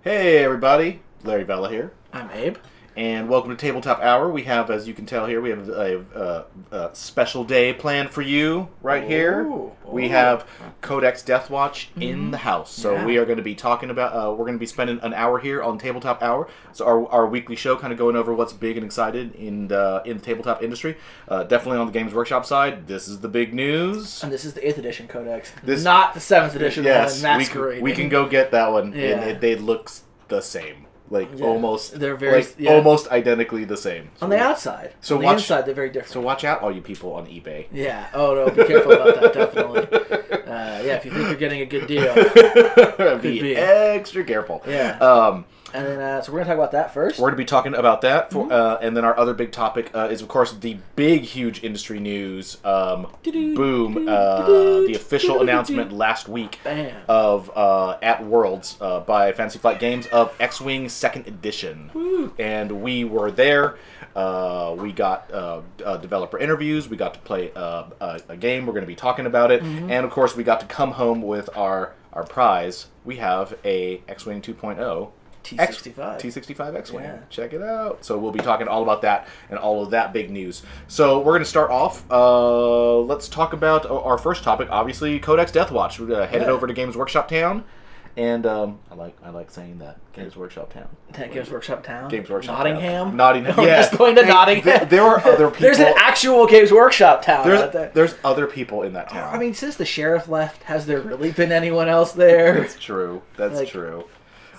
Hey everybody, Larry Vella here, I'm Abe. and welcome to Tabletop Hour. We have, as you can tell here, we have a special day planned for you right here. We have Codex Deathwatch in the house, so we are going to be talking about, we're going to be spending an hour here on Tabletop Hour, so our weekly show kind of going over what's big and excited in the tabletop industry. Definitely on the Games Workshop side, this is the big news. And this is the 8th edition Codex, not the 7th edition yes, one, Masquerade. We can go get that one, Yeah. and it looks the same. Almost, they're very almost identically the same. On the outside, so on the inside, they're very different. So watch out, all you people on eBay. Yeah. Oh no, be careful about that. Definitely. If you think you're getting a good deal, be extra careful. Yeah. And then, so we're gonna talk about that first. We're gonna be talking about that, and then our other big topic is, of course, the big, huge industry news. Boom! The official announcement last week of at Worlds by Fantasy Flight Games of X-Wing 2nd Edition, and we were there. We got developer interviews. We got to play a game. We're going to be talking about it, and of course, we got to come home with our prize. We have a X-Wing 2.0. T65 X-Wing. Yeah. Check it out. So we'll be talking all about that and all of that big news. So we're going to start off. Let's talk about our first topic, obviously, Codex Deathwatch. We're headed over to Games Workshop Town. And I like saying that. Games Workshop Town. Games Workshop Town? Games Workshop Nottingham? Town. Nottingham. Yeah. Just going to Nottingham. There are other people. There's an actual Games Workshop Town out there. There's other people in that town. I mean, since the sheriff left, has there really been anyone else there? That's true. That's true.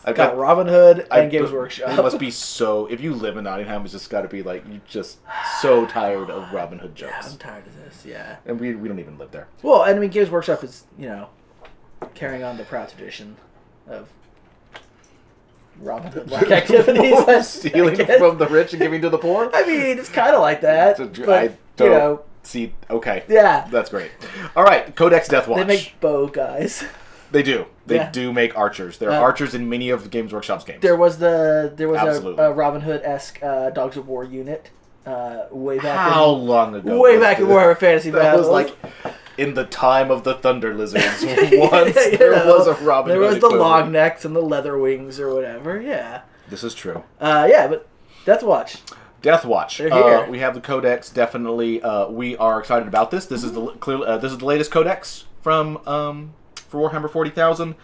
I've got Robin Hood and Games Workshop. It must be so... If you live in Nottingham, it's just got to be like, you're just so tired of Robin Hood jokes. Yeah, I'm tired of this, yeah. And we don't even live there. Well, and I mean, Games Workshop is, carrying on the proud tradition of Robin Hood-like activities. Stealing from the rich and giving to the poor? I mean, it's kind of like that. But, see, okay. Yeah. That's great. All right, Codex Deathwatch. They make bow guys. They do. They do make archers. There are archers in many of Games Workshop's games. There was a Robin Hood-esque Dogs of War unit way back. How long ago? Way back in Warhammer Fantasy Battles. That was like in the time of the Thunder Lizards. Once there was a Robin Hood. There was the long necks and the leather wings or whatever. Yeah. This is true. But Deathwatch. Deathwatch. They're here. We have the Codex. Definitely, we are excited about this. This is the latest Codex from for Warhammer 40,000.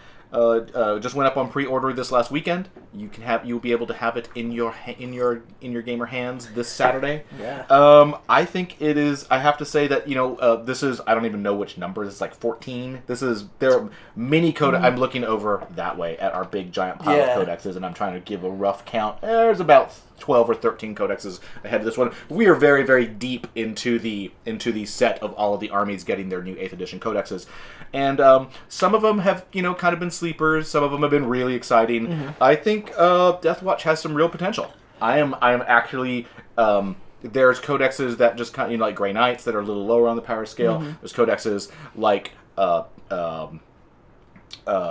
Just went up on pre-order this last weekend. You'll be able to have it in your gamer hands this Saturday. Yeah. I think it is. I have to say that this is. I don't even know which number. It's like 14. There are many codex. I'm looking over that way at our big giant pile of codexes, and I'm trying to give a rough count. There's about 12 or 13 codexes ahead of this one. We are very, very deep into the set of all of the armies getting their new 8th edition codexes. And some of them have, kind of been sleepers. Some of them have been really exciting. I think Deathwatch has some real potential. I am actually... there's codexes that just kind of, like Grey Knights that are a little lower on the power scale. There's codexes like...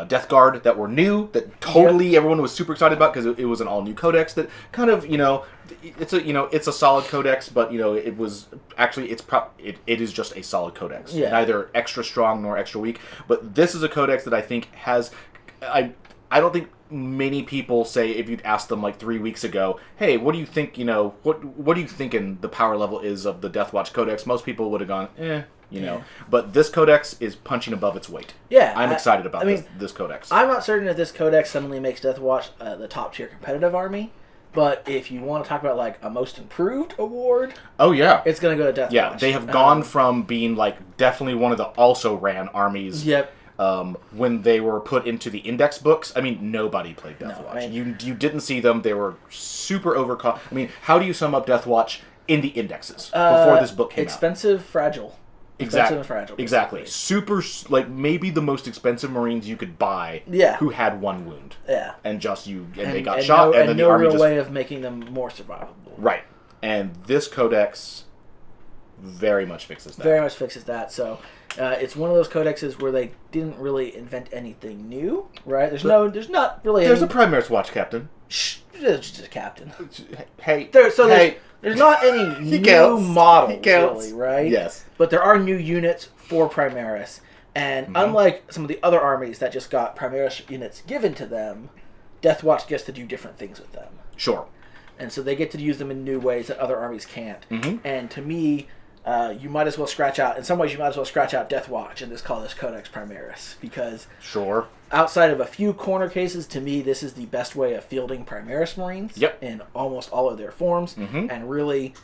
Death Guard that were new, that totally everyone was super excited about because it was an all new codex that kind of it's a solid codex, but it was actually it is just a solid codex, neither extra strong nor extra weak. But this is a codex that I think has I don't think many people say, if you'd asked them like 3 weeks ago, hey, what do you think, what do you thinking the power level is of the Deathwatch codex? Most people would have gone, But this codex is punching above its weight. Yeah. I'm excited about this codex. I'm not certain that this codex suddenly makes Deathwatch the top tier competitive army, but if you want to talk about like a most improved award, it's going to go to Deathwatch. Yeah, they have gone from being like definitely one of the also ran armies. Yep. When they were put into the index books, I mean, nobody played Deathwatch. You didn't see them. They were super overcome. I mean, how do you sum up Deathwatch in the indexes before this book came expensive, fragile. Exactly. Expensive and fragile. Exactly. Super, like maybe the most expensive Marines you could buy. Who had one wound. Yeah. And they got shot, and then the army no real way of making them more survivable. Right. And this codex very much fixes that. Very much fixes that. So it's one of those codexes where they didn't really invent anything new, right? There's not really. There's a Primaris Watch captain. Shh, it's just a captain. Hey. There's not any new models, really, right? Yes. But there are new units for Primaris. And unlike some of the other armies that just got Primaris units given to them, Deathwatch gets to do different things with them. Sure. And so they get to use them in new ways that other armies can't. Mm-hmm. And to me, you might as well scratch out Deathwatch and just call this Codex Primaris. Because sure, outside of a few corner cases, to me, this is the best way of fielding Primaris Marines in almost all of their forms. Mm-hmm. And really,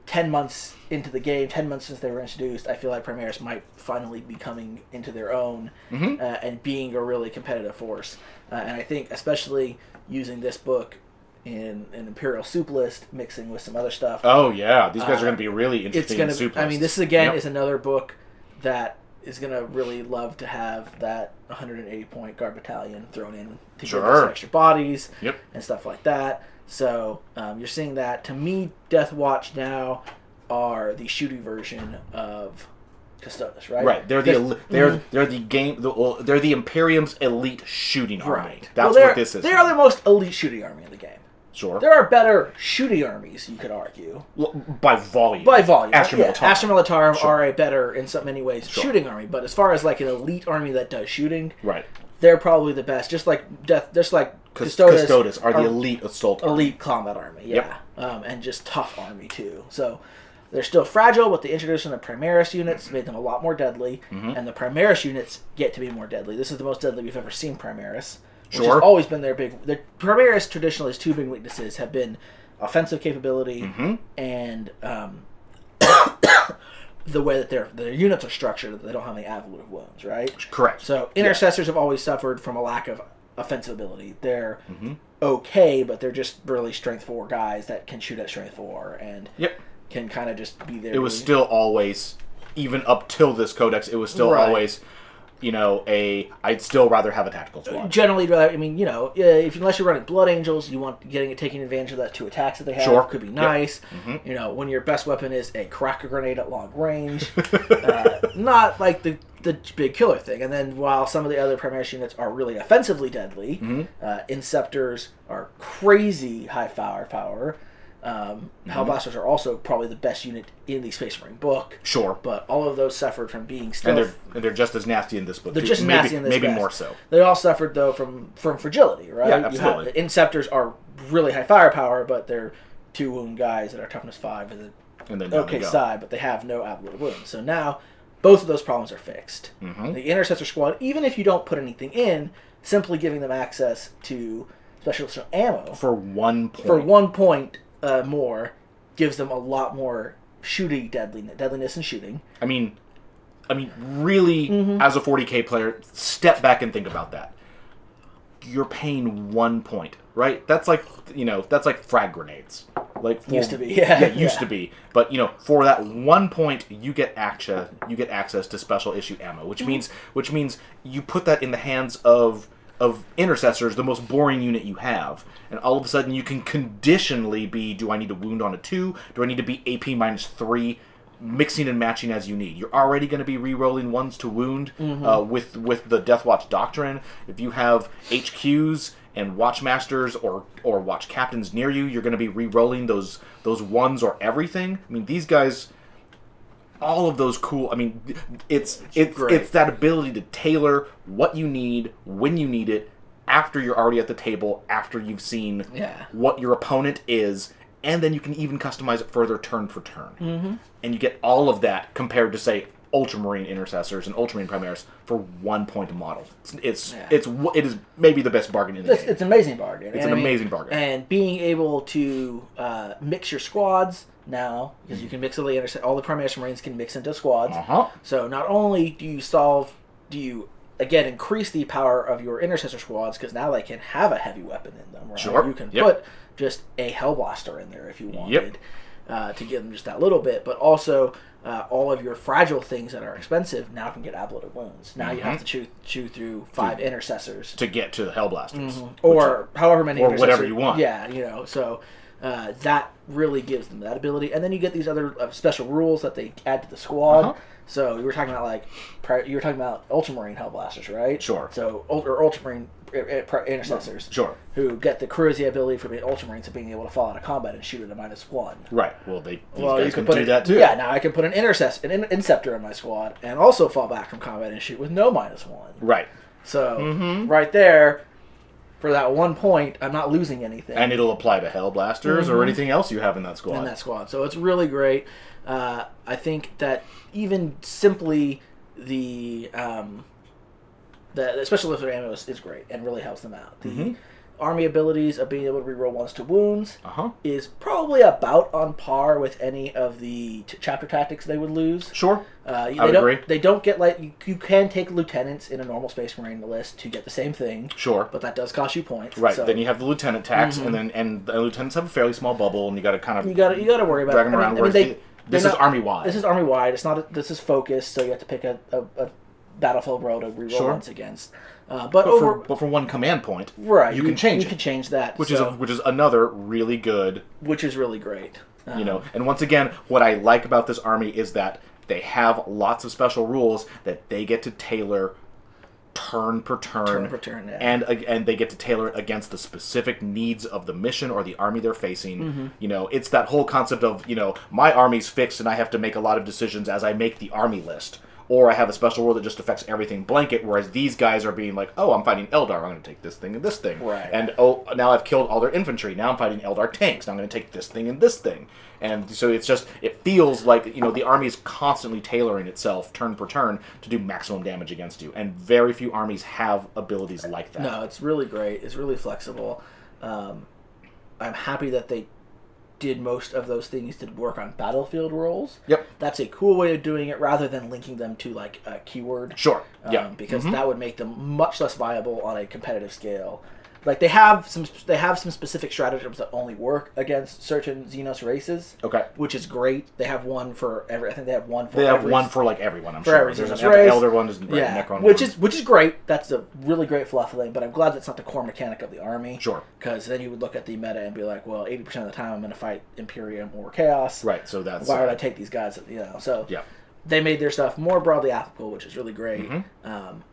10 months into the game, 10 months since they were introduced, I feel like Primaris might finally be coming into their own and being a really competitive force. And I think especially using this book in an Imperial soup list, mixing with some other stuff. Oh, yeah. These guys are going to be really interesting in soup lists. I mean, this, again, is another book that is going to really love to have that 180-point guard battalion thrown in to give us extra bodies and stuff like that. So you're seeing that. To me, Deathwatch now are the shooting version of Custodes, right? Right. They're the Imperium's elite shooting army. Right. That's what this is. They are the most elite shooting army in the game. Sure. There are better shooting armies, you could argue. By volume. Astra Militarum are a better, in so many ways, shooting army. But as far as like an elite army that does shooting, they're probably the best. Just like Custodes are the elite assault army. Elite combat army, and just tough army too. So they're still fragile, but the introduction of Primaris units made them a lot more deadly, and the Primaris units get to be more deadly. This is the most deadly we've ever seen Primaris. Which has always been their big... The Primaris traditionally, two big weaknesses have been offensive capability and the way that their units are structured, that they don't have any absolute wounds, right? Correct. So intercessors have always suffered from a lack of offensive ability. They're okay, but they're just really strength 4 guys that can shoot at strength 4 and can kind of just be there. It was still always, even up till this codex, it was still always... I'd still rather have a tactical squad. Generally, I mean, unless you're running Blood Angels, you want taking advantage of that 2 attacks that they have. Could be nice. When your best weapon is a cracker grenade at long range, not like the big killer thing. And then while some of the other Primaris units are really offensively deadly, Inceptors are crazy high firepower. Hellblasters are also probably the best unit in the Space Marine book. Sure. But all of those suffered from being stealth. And they're just as nasty in this book, They're just nasty in this book. Maybe more so. They all suffered, though, from fragility, right? Yeah, absolutely. Inceptors are really high firepower, but they're 2 wound guys that are toughness 5 and then side, but they have no absolute wounds. So now, both of those problems are fixed. The Intercessor Squad, even if you don't put anything in, simply giving them access to special ammo... For 1 point. For 1 point... more gives them a lot more shooting deadliness and shooting. I mean, really, as a 40k player, step back and think about that. You're paying 1 point, right? That's like frag grenades. Used to be, to be. But for that 1 point, you get access to special issue ammo, which means you put that in the hands of intercessors, the most boring unit you have, and all of a sudden you can conditionally be, do I need to wound on a 2? Do I need to be AP -3? Mixing and matching as you need. You're already going to be re-rolling 1s to wound with the Deathwatch Doctrine. If you have HQs and Watchmasters or Watch Captains near you, you're going to be re-rolling those 1s or everything. I mean, these guys... all of those cool... I mean, it's that ability to tailor what you need, when you need it, after you're already at the table, after you've seen what your opponent is, and then you can even customize it further turn for turn. And you get all of that compared to, say, Ultramarine Intercessors and Ultramarine Primaris for 1 point a model. It is maybe the best bargain in the game. It's an amazing bargain. It's an amazing bargain. And being able to mix your squads now, because you can mix all the Primaris Marines can mix into squads. So not only do you again increase the power of your Intercessor squads, because now they can have a heavy weapon in them. Right? Sure. You can put just a Hellblaster in there if you wanted to give them just that little bit, but also all of your fragile things that are expensive now can get ablative wounds. Now you have to chew through 5 intercessors to get to the Hellblasters, or however many, or whatever you want. Yeah, so that really gives them that ability, and then you get these other special rules that they add to the squad. So you were talking about Ultramarine Hellblasters, right? Sure. So Ultramarine intercessors, who get the crazy ability for being Ultramarines of being able to fall out of combat and shoot at a -1. Right. Well, these guys can do that too. Yeah. Now I can put an Inceptor in my squad and also fall back from combat and shoot with no -1. Right. So right there, for that 1 point, I'm not losing anything. And it'll apply to Hellblasters or anything else you have in that squad. So it's really great. I think that even simply the special lift ammo is great and really helps them out. The army abilities of being able to reroll ones to wounds is probably about on par with any of the chapter tactics they would lose. Sure. I would agree. They don't get you can take lieutenants in a normal Space Marine list to get the same thing. Sure. But that does cost you points. Right. So. Then you have the lieutenant tax, and the lieutenants have a fairly small bubble, and you got to kind of you got to worry about drag them around. This is army wide. This is army wide. It's not. This is focused, so you have to pick a battlefield row to reroll once against. But for one command point, right? You can change it. You can change that, which is another really good. Which is really great. And once again, what I like about this army is that they have lots of special rules that they get to tailor turn per turn, and they get to tailor it against the specific needs of the mission or the army they're facing. It's that whole concept of my army's fixed and I have to make a lot of decisions as I make the army list. Or I have a special rule that just affects everything blanket, whereas these guys are being like, oh, I'm fighting Eldar, I'm going to take this thing and this thing. Right. And, oh, now I've killed all their infantry, now I'm fighting Eldar tanks, now I'm going to take this thing and this thing. And so it feels like, the army is constantly tailoring itself, turn per turn, to do maximum damage against you. And very few armies have abilities like that. No, it's really great. It's really flexible. I'm happy that they did most of those things to work on battlefield roles. Yep. That's a cool way of doing it rather than linking them to like a keyword. Sure. Because that would make them much less viable on a competitive scale. Like they have some specific stratagems that only work against certain Xenos races. Okay. Which is great. They have one for every. I think they have one for. They have one for like everyone. I'm for sure. Every There's Xenos an race. Elder one, Necron which one. is great. That's a really great fluff thing. But I'm glad that's not the core mechanic of the army. Sure. Because then you would look at the meta and be like, well, 80% of the time I'm going to fight Imperium or Chaos. Right. So that's why would I take these guys? So yeah. They made their stuff more broadly applicable, which is really great.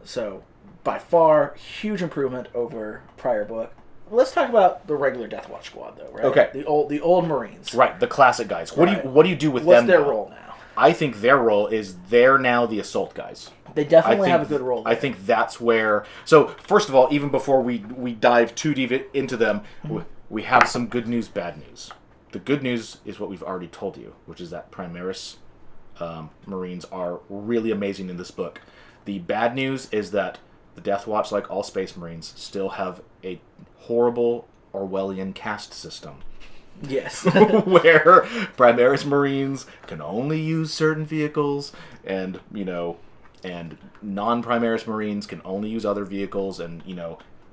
So by far, huge improvement over prior book. Let's talk about the regular Deathwatch squad, though, right? Okay. The old Marines. Right, the classic guys. What do you do with them? What's their role now? I think their role is they're now the assault guys. They definitely have a good role there. I think that's where... So, first of all, even before we dive too deep into them, we have some good news, bad news. The good news is what we've already told you, which is that Primaris Marines are really amazing in this book. The bad news is that the Deathwatch, like all Space Marines, still have a horrible Orwellian caste system. Yes. Where Primaris Marines can only use certain vehicles, and non-Primaris Marines can only use other vehicles, and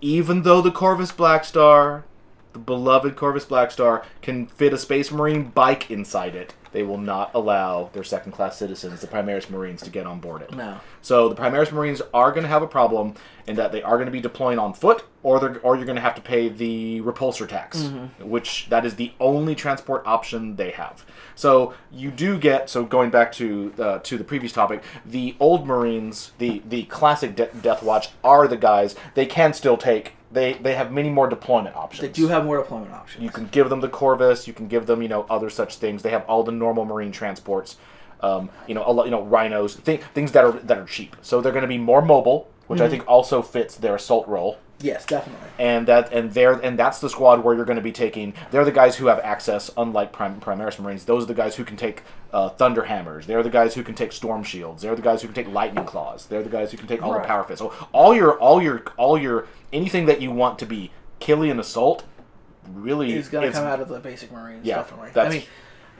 even though the Corvus Blackstar, the beloved Corvus Blackstar, can fit a Space Marine bike inside it, they will not allow their second-class citizens, the Primaris Marines, to get on board it. No. So the Primaris Marines are going to have a problem in that they are going to be deploying on foot, or you're going to have to pay the repulsor tax, which that is the only transport option they have. So you do get, going back to the previous topic, the old Marines, the classic Deathwatch are the guys, they can still take... They have many more deployment options. They do have more deployment options. You can give them the Corvus. You can give them, other such things. They have all the normal Marine transports. Rhinos, things that are cheap. So they're going to be more mobile, which I think also fits their assault role. Yes, definitely. And that's the squad where you're going to be taking. They're the guys who have access, unlike Primaris Marines. Those are the guys who can take Thunder Hammers. They're the guys who can take Storm Shields. They're the guys who can take Lightning Claws. They're the guys who can take all the Power Fists. So all your anything that you want to be Killian assault really is going to come out of the basic Marines. Yeah, definitely.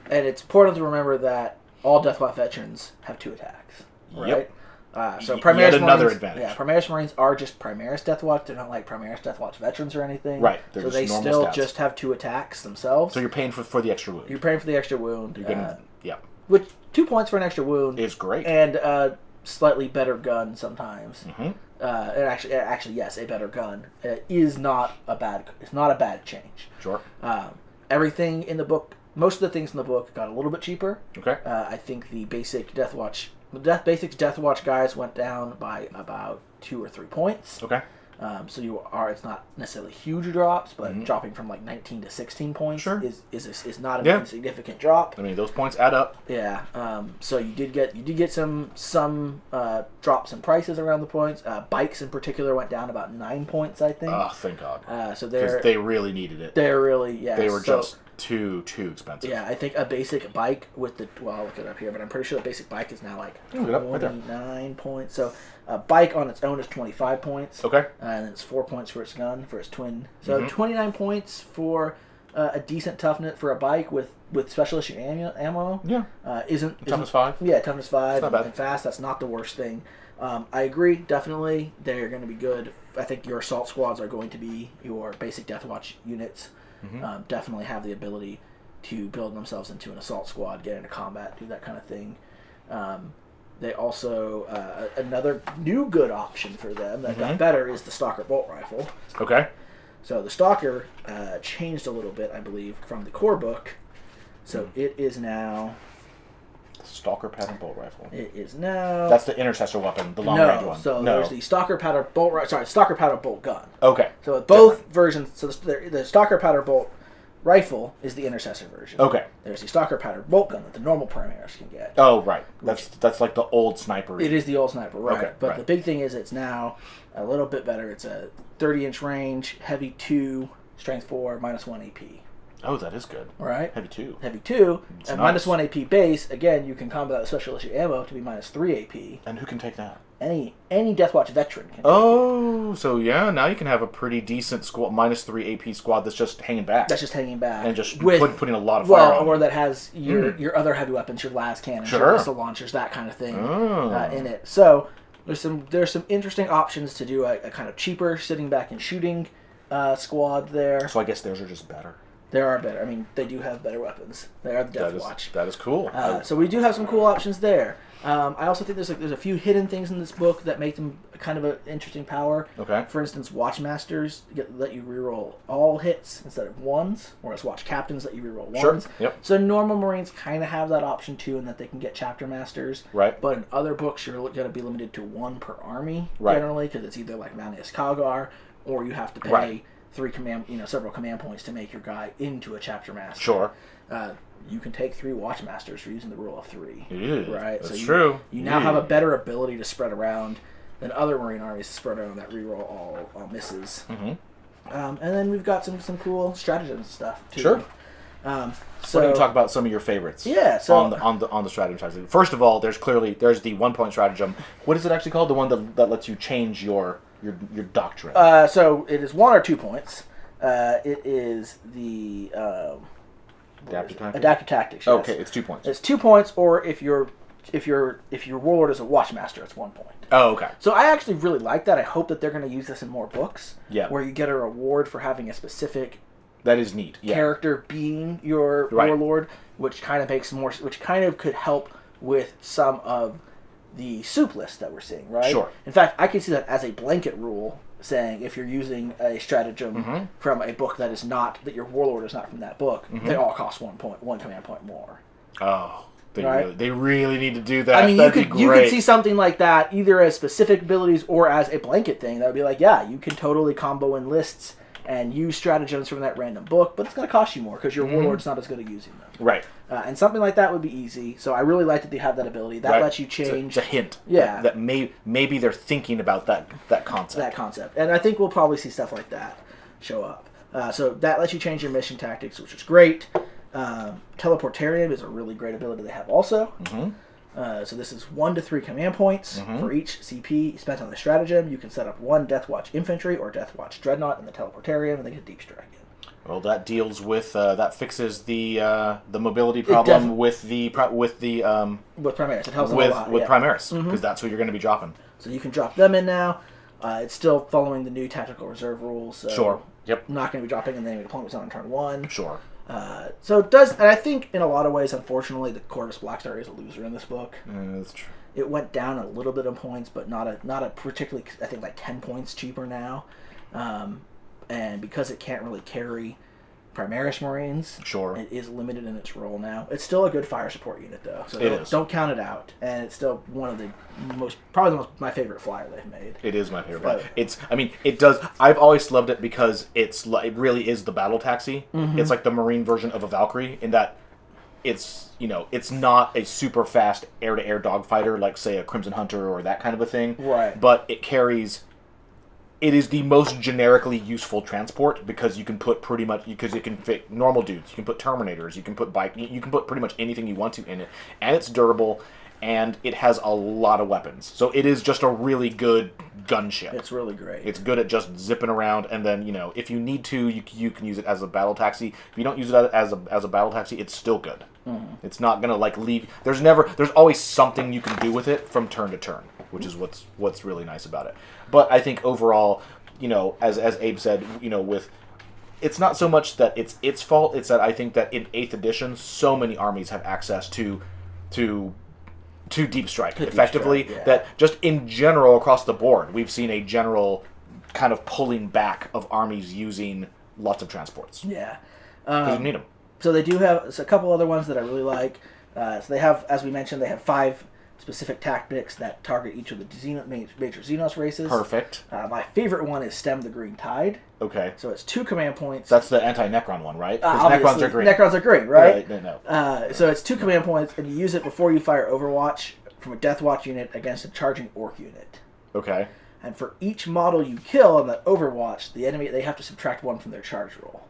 And it's important to remember that all Deathwatch veterans have 2 attacks. Right? Yep. So Primaris Marines, another advantage. Yeah, Primaris Marines are just Primaris Deathwatch. They're not like Primaris Deathwatch veterans or anything. Right. So they still just have 2 attacks themselves. So you're paying for the extra wound. You're paying for the extra wound. You're getting, Which 2 points for an extra wound is great, and a slightly better gun sometimes. And actually, yes, a better gun is not a bad. It's not a bad change. Sure. Everything in the book, most of the things in the book, got a little bit cheaper. Okay. I think the basic Deathwatch. The basic Deathwatch guys went down by about 2 or 3 points. Okay. So it's not necessarily huge drops, but dropping from like 19 to 16 points is not an insignificant drop. I mean, those points add up. Yeah. So you did get some drops in prices around the points. Bikes in particular went down about 9 points, I think. Oh, thank God. So they really needed it. They're really They were just too expensive. Yeah, I think a basic bike with I'll look it up here, but I'm pretty sure the basic bike is now like 29 points. So a bike on its own is 25 points. Okay. And then it's 4 points for its gun, for its twin. So 29 points for a decent toughness for a bike with special issue ammo. Yeah. Isn't toughness 5? Yeah, toughness 5. Not bad. And fast. That's not the worst thing. I agree. Definitely, they're going to be good. I think your assault squads are going to be your basic Deathwatch units. Definitely have the ability to build themselves into an assault squad, get into combat, do that kind of thing. They also another new good option for them that got better is the Stalker bolt rifle. Okay. So the Stalker changed a little bit, I believe, from the core book. So it is now. Stalker pattern bolt rifle. It is now. That's the intercessor weapon, the long range one. So there's the Stalker powder bolt. Stalker powder bolt gun. Okay. So both versions. So the Stalker powder bolt rifle is the intercessor version. Okay. There's the Stalker powder bolt gun that the normal Primaris can get. Oh, right. That's like the old sniper. It is the old sniper, right? Okay, but the big thing is it's now a little bit better. It's a 30-inch range, heavy 2, strength 4, -1 AP. Oh, that is good. Right? Heavy 2. Heavy 2, it's and nice. -1 AP base. Again, you can combo that with special issue ammo to be -3 AP. And who can take that? Any Deathwatch veteran can. Oh, so yeah, now you can have a pretty decent squad, -3 AP squad that's just hanging back. That's just hanging back. And just with, putting a lot of fire on or it. that has your other heavy weapons, your las cannons, your missile launchers, that kind of thing in it. So there's some interesting options to do a kind of cheaper sitting back and shooting squad there. So I guess theirs are just better. There are better. I mean, they do have better weapons. They are the Deathwatch. That is cool. So we do have some cool options there. I also think there's a few hidden things in this book that make them kind of an interesting power. Okay. For instance, Watchmasters let you reroll all hits instead of ones, whereas Watch Captains let you reroll ones. Sure. Yep. So normal Marines kind of have that option too, in that they can get Chapter Masters. Right. But in other books, you're going to be limited to 1 per army generally, because it's either like Manius Kalgar, or you have to pay several command points to make your guy into a Chapter Master. Sure. You can take 3 Watchmasters for using the rule of 3. Yeah, right? That's true. You now have a better ability to spread around than other Marine armies to spread around that reroll all misses. And then we've got some cool stratagems stuff too. Sure. So why don't you talk about some of your favorites? Yeah. So on the stratagem side. First of all, there's the 1-point stratagem. What is it actually called? The one that lets you change your doctrine. So it is 1 or 2 points. It is the Adaptive Tactics. Yes. Okay, it's 2 points. It's 2 points, or if your warlord is a Watchmaster, it's 1 point. Oh, okay. So I actually really like that. I hope that they're going to use this in more books. Yeah. Where you get a reward for having a specific that is neat. Yeah. character being your warlord, which kind of could help with some of the soup list that we're seeing, right? Sure. In fact, I can see that as a blanket rule, saying if you're using a stratagem from a book that your warlord is not from that book, they all cost 1 command point more. Oh, they really need to do that. I mean, you could see something like that either as specific abilities or as a blanket thing. That would be like, yeah, you can totally combo in lists and use stratagems from that random book, but it's going to cost you more because your warlord's not as good at using them. Right. And something like that would be easy. So I really like that they have that ability. That lets you change. It's a hint. Yeah. That maybe they're thinking about that concept. That concept. And I think we'll probably see stuff like that show up. So that lets you change your mission tactics, which is great. Teleportarium is a really great ability they have also. So this is 1 to 3 command points for each CP spent on the stratagem. You can set up 1 Deathwatch Infantry or Deathwatch Dreadnought in the Teleportarium, and they get Deep Strike. Well, that deals with that fixes the mobility problem with Primaris. It helps them a lot, with Primaris because that's who you're going to be dropping. So you can drop them in now. It's still following the new tactical reserve rules. So sure. Yep. Not going to be dropping in the enemy deployment zone on turn 1. Sure. So it does, and I think in a lot of ways, unfortunately, the Corvus Blackstar is a loser in this book. That's true. It went down a little bit in points, but not a particularly. I think like 10 points cheaper now, and because it can't really carry Primaris Marines. Sure. It is limited in its role now. It's still a good fire support unit, though. So don't count it out. And it's still one of the my favorite flyer they've made. It is my favorite flyer. It does. I've always loved it because it really is the battle taxi. Mm-hmm. It's like the Marine version of a Valkyrie in that it's not a super fast air-to-air dogfighter like, say, a Crimson Hunter or that kind of a thing. Right. But it is the most generically useful transport because you can put it can fit normal dudes, you can put Terminators, you can put pretty much anything you want to in it, and it's durable, and it has a lot of weapons. So it is just a really good gunship. It's really great. It's good at just zipping around, and then, if you need to, you can use it as a battle taxi. If you don't use it as a battle taxi, it's still good. Mm-hmm. It's not going to leave. There's always something you can do with it from turn to turn, which is what's really nice about it. But I think overall, as Abe said, it's not so much that it's its fault. It's that I think that in 8th edition, so many armies have access to deep strike effectively. Deep strike, yeah. That just in general across the board, we've seen a general kind of pulling back of armies using lots of transports. Yeah, because you need them. So they do have a couple other ones that I really like. So they have, as we mentioned, they have 5 specific tactics that target each of the major Xenos races. Perfect. My favorite one is Stem the Green Tide. Okay. So it's 2 command points. That's the anti-Necron one, right? Necrons are green. Necrons are green, right? No. So it's 2 command points, and you use it before you fire Overwatch from a Deathwatch unit against a charging Orc unit. Okay. And for each model you kill on that Overwatch, the enemy, they have to subtract 1 from their charge roll.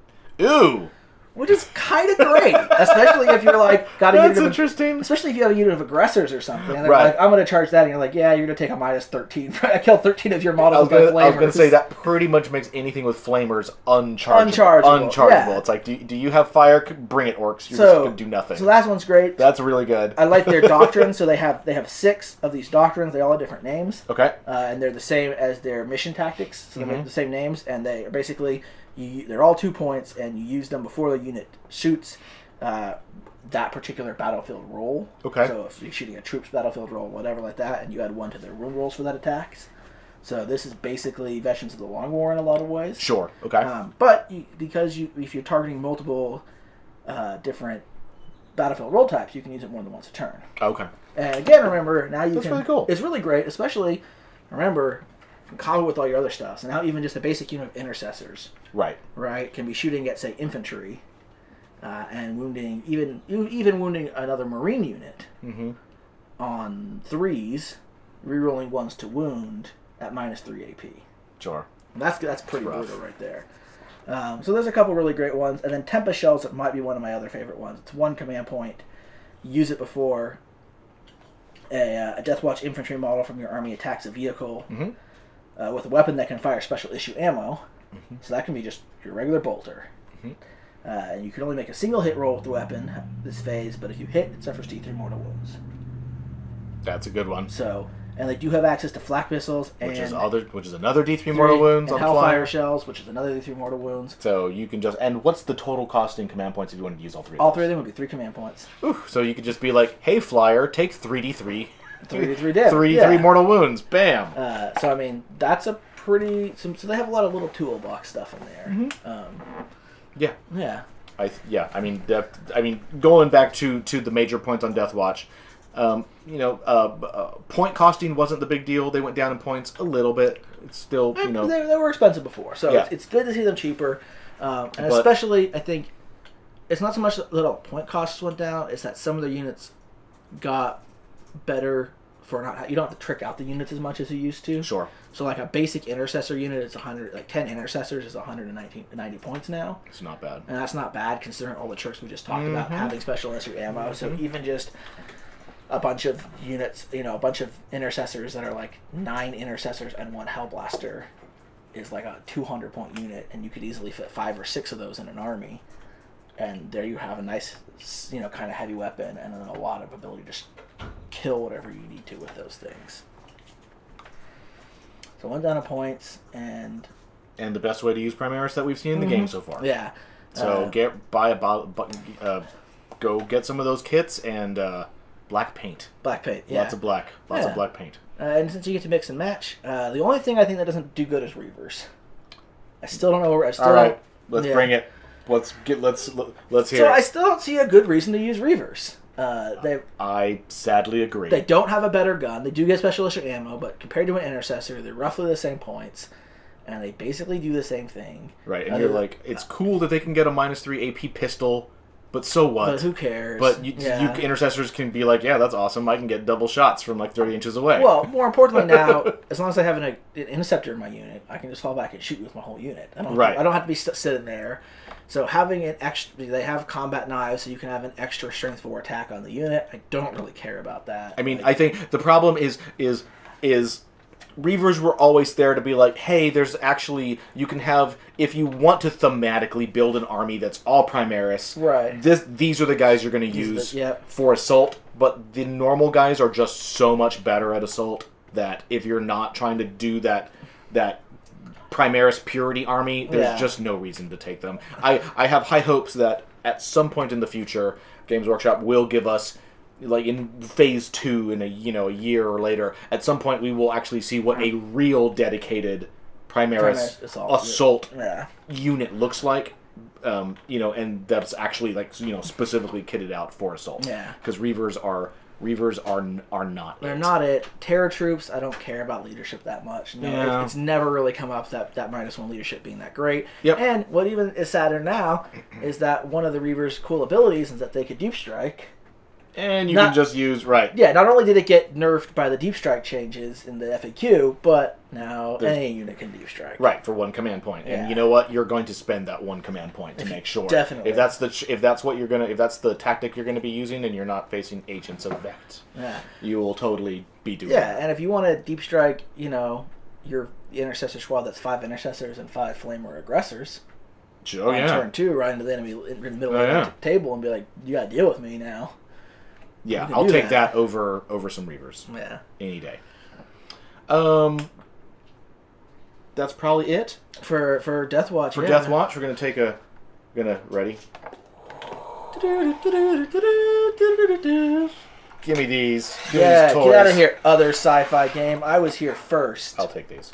Ooh! Which is kind of great, especially if you're got a unit of... interesting. Especially if you have a unit of aggressors or something. And they're like, I'm going to charge that, and you're like, yeah, you're going to take a minus 13. I killed 13 of your models with flamers. I was going to say, that pretty much makes anything with flamers unchargeable. Yeah. It's like, do you have fire? Bring it, orcs. You're just going to do nothing. So that one's great. That's really good. I like their doctrines. So they have 6 of these doctrines. They all have different names. Okay. And they're the same as their mission tactics. So they have the same names, and they are basically... they're all 2 points, and you use them before the unit shoots that particular battlefield roll. Okay. So if you're shooting a troops battlefield roll, whatever like that, and you add 1 to their wound rolls for that attacks. So this is basically Veterans of the Long War in a lot of ways. Sure. Okay. But if you're targeting multiple different battlefield roll types, you can use it more than once a turn. Okay. And again, remember, now you That's can... really cool. It's really great, especially, remember... combo with all your other stuff. So now even just a basic unit of intercessors, right, can be shooting at, say, infantry, and wounding even wounding another Marine unit on 3s, rerolling 1s to wound at -3 AP. Sure. And that's pretty brutal right there. So there's a couple really great ones, and then Tempest Shells might be one of my other favorite ones. It's 1 command point. You use it before a Deathwatch infantry model from your army attacks a vehicle. Mm-hmm. With a weapon that can fire special issue ammo. Mm-hmm. So that can be just your regular bolter. Mm-hmm. And you can only make a single hit roll with the weapon this phase, but if you hit, it suffers D3 mortal wounds. That's a good one. So, and they do have access to flak missiles, which is another D3 mortal wounds and on Hellfire flyer shells, which is another D3 mortal wounds. So you can just... And what's the total cost in command points if you wanted to use all 3 of those? All 3 of them would be 3 command points. Ooh, so you could just be like, hey, flyer, take 3D3. 3D3 damage. 3D3 mortal wounds. Bam. So, I mean, that's a pretty... So they have a lot of little toolbox stuff in there. Mm-hmm. Yeah. Yeah. I mean, going back to the major points on Deathwatch, point costing wasn't the big deal. They went down in points a little bit. It's still, They were expensive before, so it's good to see them cheaper. And especially, I think, it's not so much that all point costs went down, it's that some of the units got better for you don't have to trick out the units as much as you used to. Sure. So like a basic intercessor unit is 100, like 10 intercessors is 190 points now. It's not bad. And that's not bad considering all the tricks we just talked about having special issue ammo. So even just a bunch of units, a bunch of intercessors that are like 9 intercessors and 1 Hellblaster is like a 200 point unit, and you could easily fit 5 or 6 of those in an army. And there you have a nice, kind of heavy weapon and then a lot of ability to just kill whatever you need to with those things. So 1 down of points, and the best way to use Primaris that we've seen in the game so far. Yeah. So go get some of those kits and black paint. Black paint, yeah. Lots of black paint. And since you get to mix and match, the only thing I think that doesn't do good is Reavers. I still don't know where. All right, let's bring it. Let's hear So it. I still don't see a good reason to use Reavers. I sadly agree. They don't have a better gun. They do get special issue ammo, but compared to an Intercessor, they're roughly the same points, and they basically do the same thing. Right, and you're like, it's cool that they can get a -3 AP pistol, but so what? But who cares? But you Intercessors can be like, yeah, that's awesome. I can get double shots from like 30 inches away. Well, more importantly now, as long as I have an interceptor in my unit, I can just fall back and shoot with my whole unit. I don't have to be sitting there. So having an extra, they have combat knives, so you can have an extra strength 4 attack on the unit. I don't really care about that. I mean, I think the problem is Reavers were always there to be like, hey, there's actually, you can have, if you want to thematically build an army that's all Primaris, right? These are the guys you're going to use for Assault, but the normal guys are just so much better at Assault that if you're not trying to do that Primaris Purity army, there's just no reason to take them. I have high hopes that at some point in the future, Games Workshop will give us, like in phase 2 in a year or later, at some point we will actually see what a real dedicated Primaris assault unit looks like. And that's actually like specifically kitted out for Assault. Yeah. Because Reavers are not. They're not it. Terror troops, I don't care about leadership that much. No, it's never really come up that -1 leadership being that great. Yep. And what even is sadder now is that one of the Reavers' cool abilities is that they could deep strike. And you can just use, right. Yeah, not only did it get nerfed by the deep strike changes in the FAQ, but now any unit can deep strike. Right, for 1 command point. And you know what? You're going to spend that 1 command point to make sure. Definitely. If that's the tactic you're going to be using and you're not facing Agents of Vect, you will totally be doing that. Yeah, and if you want to deep strike, your Intercessor squad that's 5 Intercessors and 5 Flamer Aggressors. Sure, turn 2 right into the enemy in the middle of the table and be like, you got to deal with me now. Yeah, I'll take that over some Reavers. Yeah. Any day. That's probably it. For Deathwatch, For Deathwatch, we're gonna ready? Give me these. Give me these toys. Get out of here, other sci-fi game. I was here first. I'll take these.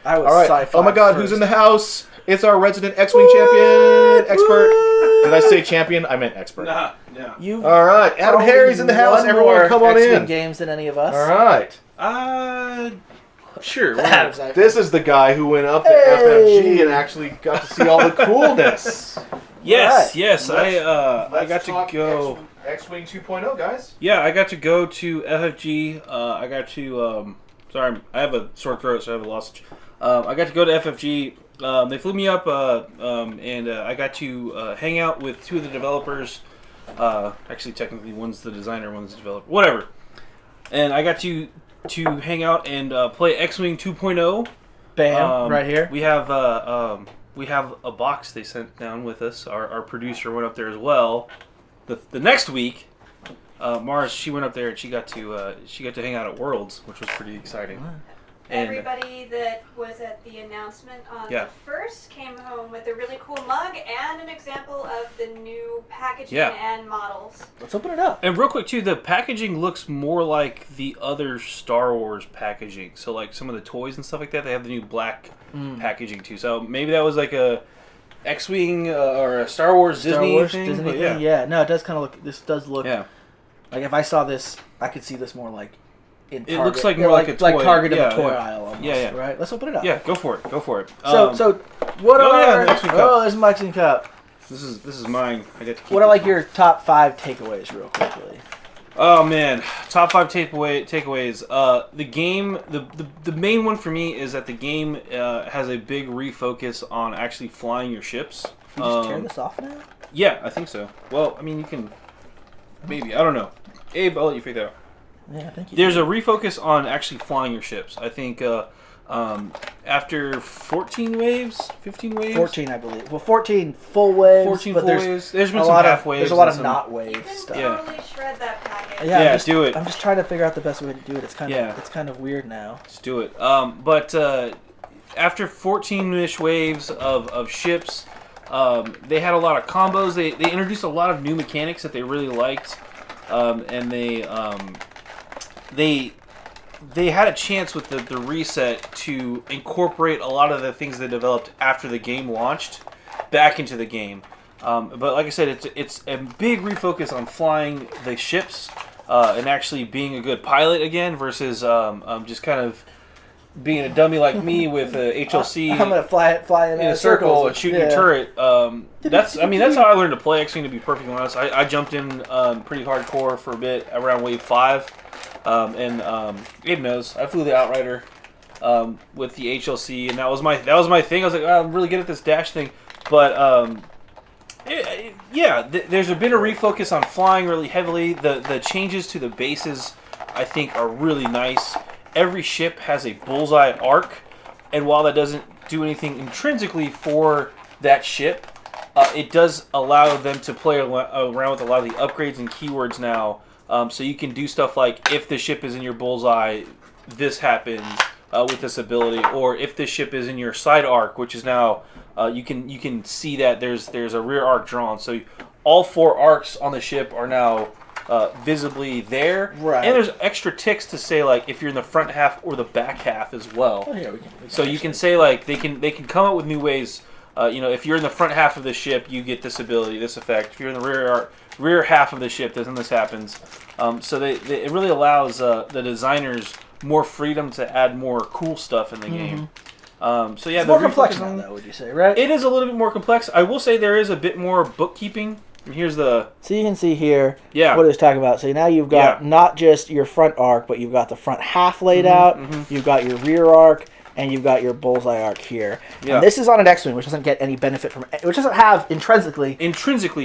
I was sci-fi. Oh my god, who's in the house? It's our resident X-Wing champion, expert. Did I say champion? I meant expert. Nah. All right, Adam Harry's in the house. Everyone, come on X-Wing in. games than any of us. All right. Sure. This is the guy who went up to FFG and actually got to see all the coolness. Yes. I got to go. X-Wing 2.0, guys. Yeah, I got to go to FFG. I got to. Sorry, I have a sore throat, so I have a lost. I got to go to FFG. They flew me up, and I got to hang out with 2 of the developers. Actually, technically, one's the designer, one's the developer. Whatever. And I got to hang out and play X-Wing 2.0. Bam! Right here. We have a box they sent down with us. Our producer went up there as well. The next week, Mars, she went up there and she got to hang out at Worlds, which was pretty exciting. And everybody that was at the announcement on the first came home with a really cool mug and an example of the new packaging and models. Let's open it up. And real quick too, the packaging looks more like the other Star Wars packaging. So like some of the toys and stuff like that, they have the new black packaging too. So maybe that was like a X-Wing or a Star Wars Disney thing. No, it does kind of look. This does look. Yeah. Like if I saw this, I could see this more like. It looks like more like a toy. Like Target of a toy aisle almost. Yeah. Right? Let's open it up. Yeah, go for it. So what are... there's a Mexican Cup. This is mine. I get to keep what are like your top 5 takeaways real quickly? Oh man, top 5 takeaways. The game, the main one for me is that the game has a big refocus on actually flying your ships. Can you just tear this off now? Yeah, I think so. Well, I mean, you can... Maybe. I don't know. Abe, I'll let you figure that out. Yeah, thank you. There's a refocus on actually flying your ships. I think after 14 waves, 15 waves? 14, I believe. Well, 14 full waves. 14 full waves. There's been some half waves. There's a lot of not wave stuff. You can totally shred that package. Yeah, do it. I'm just trying to figure out the best way to do it. It's kind of weird now. Just do it. But after 14-ish waves of ships, they had a lot of combos. They introduced a lot of new mechanics that they really liked. And they had a chance with the reset to incorporate a lot of the things they developed after the game launched back into the game. But like I said, it's a big refocus on flying the ships and actually being a good pilot again versus just kind of being a dummy like me with a HLC. I'm gonna fly in a circle and shooting a turret. That's how I learned to play. Actually, to be perfectly honest, I jumped in pretty hardcore for a bit around wave 5, and Abe knows I flew the Outrider with the HLC, and that was my thing. I was like, I'm really good at this dash thing, but there's been a refocus on flying really heavily. The changes to the bases, I think, are really nice. Every ship has a bullseye arc, and while that doesn't do anything intrinsically for that ship, it does allow them to play around with a lot of the upgrades and keywords now. So you can do stuff like, if the ship is in your bullseye, this happens with this ability, or if the ship is in your side arc, which is now you can see that there's a rear arc drawn. So all 4 arcs on the ship are now visibly there, right? And there's extra ticks to say, like, if you're in the front half or the back half as well. Oh, yeah, we can You can say, like, they can come up with new ways. If you're in the front half of the ship, you get this ability, this effect. If you're in the rear half of the ship, then this happens. So it really allows the designers more freedom to add more cool stuff in the game. It's more complex now, though, would you say, right? It is a little bit more complex. I will say there is a bit more bookkeeping. And here's the... So you can see here what it's talking about. So now you've got not just your front arc, but you've got the front half laid out. You've got your rear arc, and you've got your bullseye arc here. Yeah. And this is on an X-Wing, which doesn't get any benefit from... Which doesn't have intrinsically,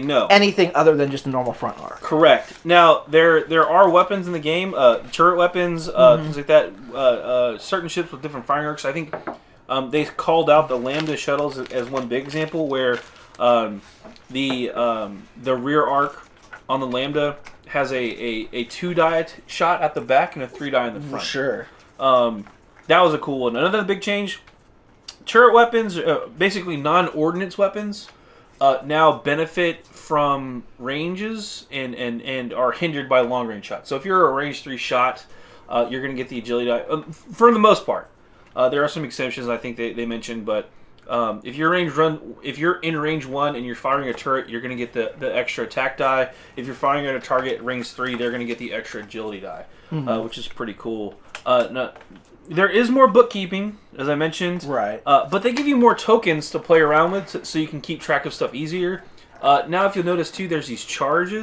no. anything other than just a normal front arc. Correct. Now, there are weapons in the game, turret weapons, things like that. Certain ships with different firing arcs. I think they called out the Lambda shuttles as one big example where... the rear arc on the Lambda has a 2-die shot at the back and a 3-die in the front. Sure. That was a cool one. Another big change: turret weapons, basically non-ordnance weapons, now benefit from ranges and are hindered by long-range shots. So if you're a range 3 shot, you're going to get the agility die for the most part. There are some exceptions I think they mentioned, but. If you're in range 1 and you're firing a turret, you're going to get the extra attack die. If you're firing at a target at range 3, they're going to get the extra agility die, which is pretty cool. Now, there is more bookkeeping, as I mentioned, right? But they give you more tokens to play around with, so you can keep track of stuff easier. Now, if you'll notice too, there's these charge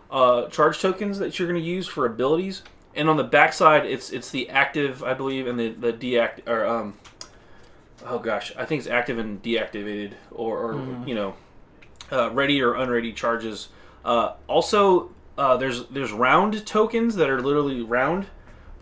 tokens that you're going to use for abilities, and on the backside, it's the active, I believe, and the deactive or oh gosh, I think it's active and deactivated, or ready or unready charges. Also, there's round tokens that are literally round,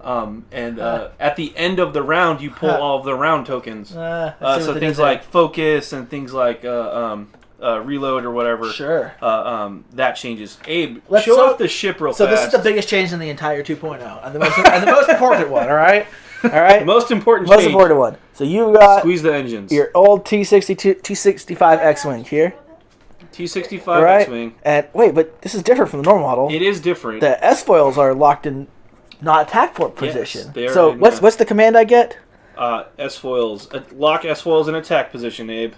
and at the end of the round, you pull all of the round tokens. So things like focus and things like reload or whatever. Sure. That changes. Abe, show off the ship real fast. So this is the biggest change in the entire 2.0, and the most important one. All right. All right. The most important one. So you got squeeze the engines. Your old T65 X-Wing here. T65 X-Wing. And wait, but this is different from the normal model. It is different. The S-foils are locked in not attack port position. Yes, so what's the command I get? S-foils. Lock S-foils in attack position, Abe.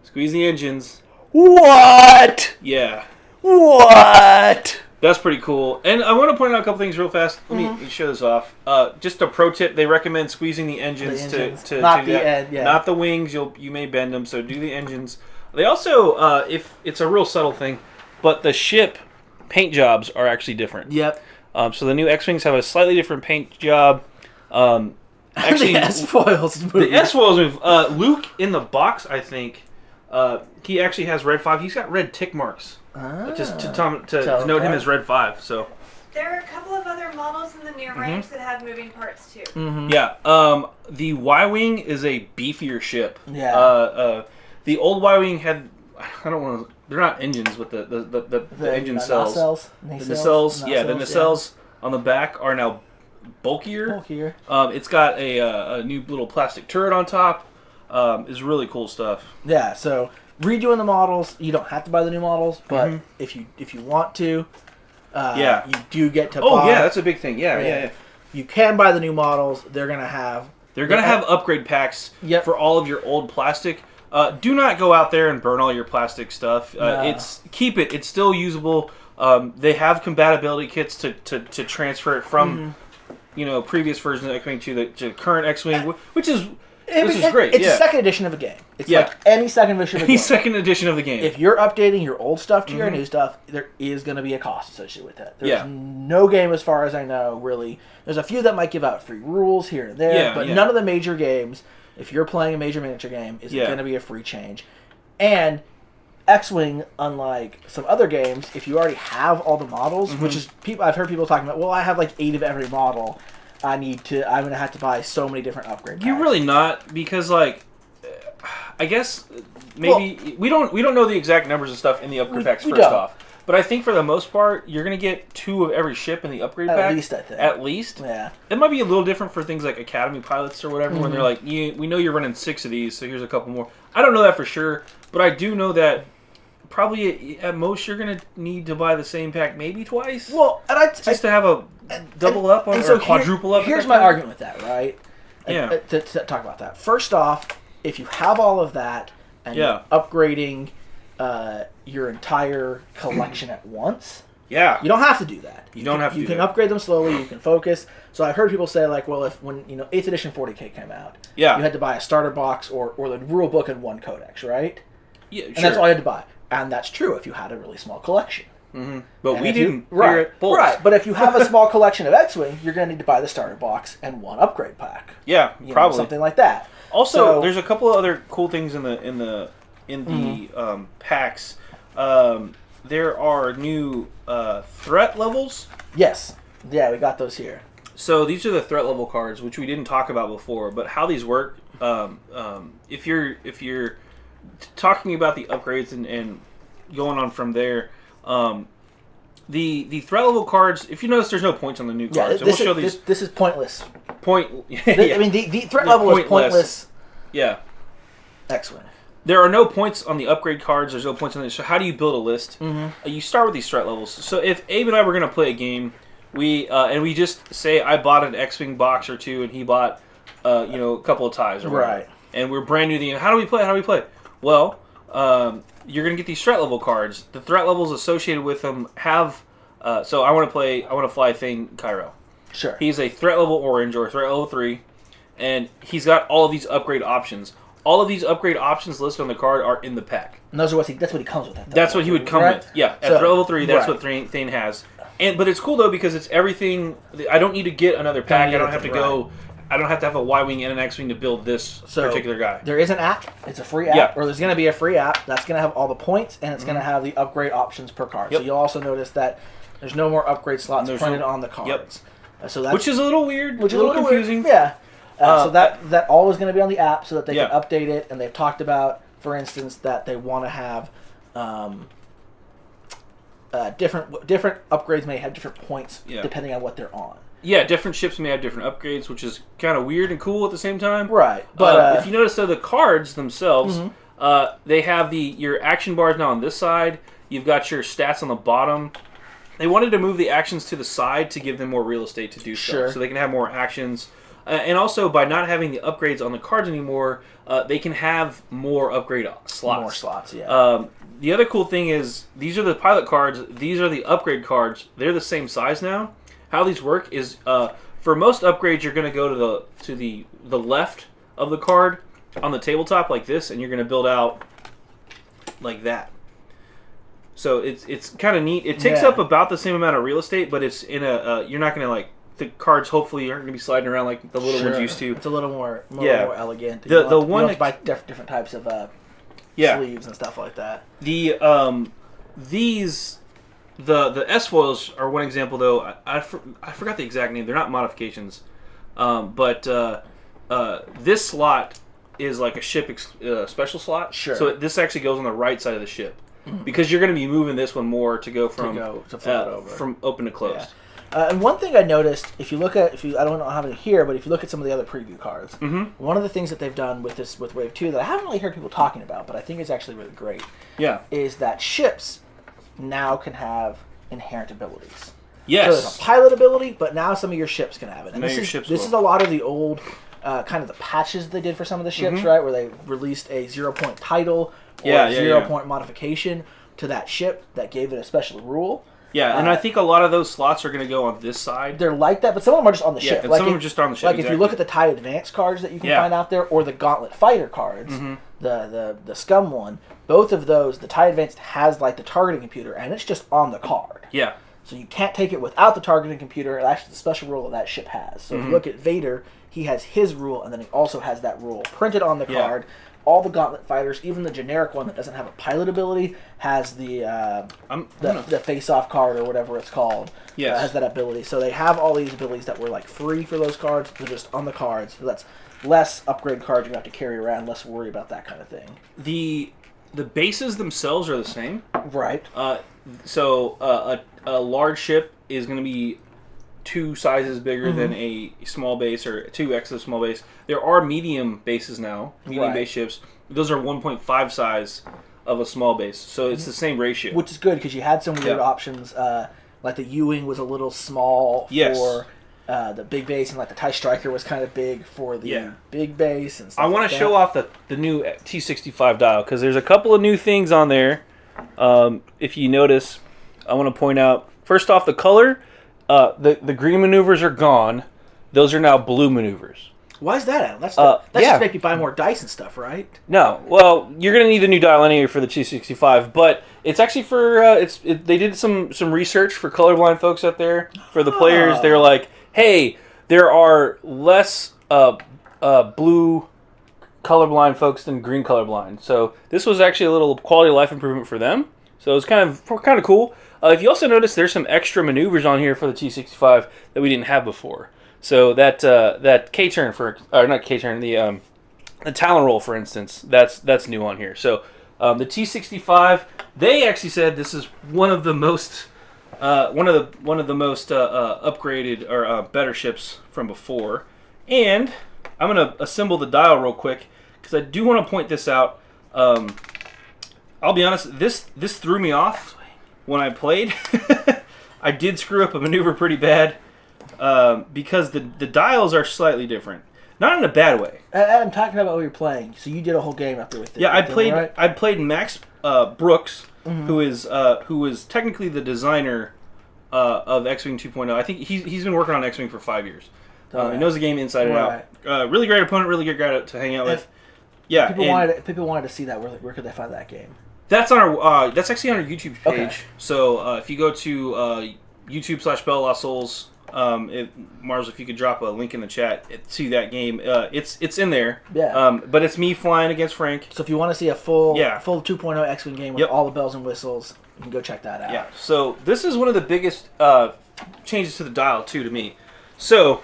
Squeeze the engines. What? Yeah. What? That's pretty cool. And I want to point out a couple things real fast. Let me show this off. Just a pro tip, they recommend squeezing the engines to not do the that. end, yeah. Not the wings. You may bend them, so do the engines. They also, if it's a real subtle thing, but the ship paint jobs are actually different. Yep. So the new X-Wings have a slightly different paint job. Actually, the S-foils move. The S-foils move. Luke in the box, I think, he actually has red 5. He's got red tick marks. Just to note him as red 5. So there are a couple of other models in the near range that have moving parts too. Yeah. The Y-wing is a beefier ship. Yeah. The old Y-wing had, I don't want to. They're not engines with the engine cells. The nacelles. Yeah, the nacelles on the back are now bulkier. It's got a new little plastic turret on top. Is really cool stuff. Yeah. So. Redoing the models, you don't have to buy the new models, but if you want to, you do get to buy. Oh yeah, that's a big thing. Yeah. You can buy the new models. They're gonna have upgrade packs for all of your old plastic. Do not go out there and burn all your plastic stuff. Keep it. It's still usable. They have compatibility kits to transfer it from previous versions of X-Wing to the current X-Wing, which is great. It's a second edition of a game. It's like any second edition of a game. Any second edition of the game. If you're updating your old stuff to your new stuff, there is going to be a cost associated with that. There's no game, as far as I know, really. There's a few that might give out free rules here and there, but none of the major games, if you're playing a major miniature game, is going to be a free change. And X-Wing, unlike some other games, if you already have all the models, which is I've heard people talking about, well, I have like 8 of every model. I'm going to have to buy so many different upgrade packs. You're really not, because like, I guess maybe we don't know the exact numbers of stuff in the upgrade packs first off. But I think for the most part, you're going to get 2 of every ship in the upgrade pack. At least, I think. At least. Yeah. It might be a little different for things like Academy pilots or whatever, when they're like, we know you're running 6 of these, so here's a couple more. I don't know that for sure, but I do know that probably at most you're going to need to buy the same pack maybe twice. Well, and just to have a double up on, or quadruple up. Here's my argument with that, right? Yeah. To talk about that. First off, if you have all of that and you're upgrading your entire collection at once, you don't have to do that. You can upgrade them slowly. You can focus. So I've heard people say like, well, when 8th edition 40K came out, you had to buy a starter box or the rule book and 1 codex, right? Yeah, and that's all you had to buy. And that's true if you had a really small collection. But we didn't. Right. But if you have a small collection of X-Wing, you're going to need to buy the starter box and 1 upgrade pack. Yeah, probably something like that. Also, there's a couple of other cool things in the packs. There are new threat levels. Yes. Yeah, we got those here. So these are the threat level cards, which we didn't talk about before. But how these work, if you're talking about the upgrades and going on from there, the threat level cards. If you notice, there's no points on the new cards. This is pointless. I mean, the threat level is pointless. Yeah. X-Wing. There are no points on the upgrade cards. There's no points on this. So how do you build a list? You start with these threat levels. So if Abe and I were going to play a game, we just say I bought an X-Wing box or 2, and he bought a couple of ties. Or whatever, right. And we're brand new to the game. How do we play? Well, you're going to get these threat level cards. The threat levels associated with them have. So I want to fly Thane Cairo. Sure. He's a threat level orange or threat level 3, and he's got all of these upgrade options. All of these upgrade options listed on the card are in the pack. And that's what he comes with. That's what he would come with. Yeah, at threat level 3, that's what Thane has. But it's cool though because it's everything. I don't need to get another pack. I don't have to go. I don't have to have a Y-wing and an X-wing to build this particular guy. There is an app. It's a free app, or there's going to be a free app that's going to have all the points, and it's going to have the upgrade options per card. So you'll also notice that there's no more upgrade slots printed on the cards. So that's, which is a little weird, a little confusing. Weird. Yeah. So that all is going to be on the app so that they can update it. And they've talked about, for instance, that they want to have different upgrades may have different points depending on what they're on. Yeah, different ships may have different upgrades, which is kind of weird and cool at the same time. Right. But if you notice, though, the cards themselves, they have your action bars now on this side. You've got your stats on the bottom. They wanted to move the actions to the side to give them more real estate to do stuff, so they can have more actions. And also, by not having the upgrades on the cards anymore, they can have more upgrade slots. More slots, yeah. The other cool thing is, these are the pilot cards. These are the upgrade cards. They're the same size now. How these work is, for most upgrades, you're going to go to the left of the card on the tabletop like this, and you're going to build out like that. So it's kind of neat. It takes up about the same amount of real estate, but it's in a you're not going to the cards hopefully aren't going to be sliding around like the little ones used to. It's a little more elegant. The one you buy different types of sleeves and stuff like that. The S foils are one example though. I forgot the exact name. They're not modifications, but this slot is like a ship special slot. Sure. So this actually goes on the right side of the ship. Because you're going to be moving this one more to go from from open to closed. Yeah. And one thing I noticed, I don't know how to here, but if you look at some of the other preview cards, one of the things that they've done with Wave 2 that I haven't really heard people talking about, but I think is actually really great, is that ships now can have inherent abilities. Yes. So there's a pilot ability, but now some of your ships can have it. And this is a lot of the old kind of the patches they did for some of the ships, right? Where they released a 0-point title or Yeah, a 0-point modification to that ship that gave it a special rule. Yeah, and I think a lot of those slots are going to go on this side. They're like that, but some of them are just on the ship. And like some of them are just on the ship. Like if you look at the TIE Advanced cards that you can find out there, or the Gauntlet Fighter cards, the Scum one, both of those, the TIE Advanced has like the targeting computer, and it's just on the card. Yeah. So you can't take it without the targeting computer. That's the special rule that ship has. So if you look at Vader, he has his rule, and then he also has that rule printed on the card. All the Gauntlet Fighters, even the generic one that doesn't have a pilot ability, has the face-off card or whatever it's called. Yes. Has that ability. So they have all these abilities that were like free for those cards. They're just on the cards. So that's less upgrade cards you have to carry around, less worry about that kind of thing. The bases themselves are the same. Right. So a large ship is going to be 2 sizes bigger than a small base, or 2x of small base. There are medium bases now, medium base ships. Those are 1.5 size of a small base, so it's the same ratio. Which is good because you had some weird options. Like the U-wing was a little small for the big base, and like the TIE Striker was kind of big for the big base. And stuff I want to show off the new T65 dial because there's a couple of new things on there. If you notice, I want to point out first off the color. The green maneuvers are gone. Those are now blue maneuvers. Why is that, Adam? That's just make you buy more dice and stuff, right? No. Well, you're going to need the new dial anyway for the T65, but it's actually for... they did some research for colorblind folks out there. For the players, they're like, hey, there are less blue colorblind folks than green colorblind. So this was actually a little quality of life improvement for them. So it's kind of cool. If you also notice, there's some extra maneuvers on here for the T65 that we didn't have before. So that K-turn not K-turn, the Talon roll, for instance, that's new on here. So the T65, they actually said this is one of the most upgraded or better ships from before. And I'm gonna assemble the dial real quick because I do want to point this out. I'll be honest, this threw me off when I played. I did screw up a maneuver pretty bad because the dials are slightly different. Not in a bad way. I'm talking about what you're playing. So you did a whole game up there with it. Yeah, I played Max Brooks, who is technically the designer of X-Wing 2.0. I think he's been working on X-Wing for 5 years. He knows the game inside and out. Really great opponent, really good guy to hang out with. Yeah, people wanted to see that. Where could they find that game? That's on our. That's actually on our YouTube page. Okay. So if you go to YouTube/BoLS Souls, Mars, if you could drop a link in the chat to that game, it's in there. Yeah. But it's me flying against Frank. So if you want to see a full 2.0 X-Wing game with all the bells and whistles, you can go check that out. Yeah. So this is one of the biggest changes to the dial too to me. So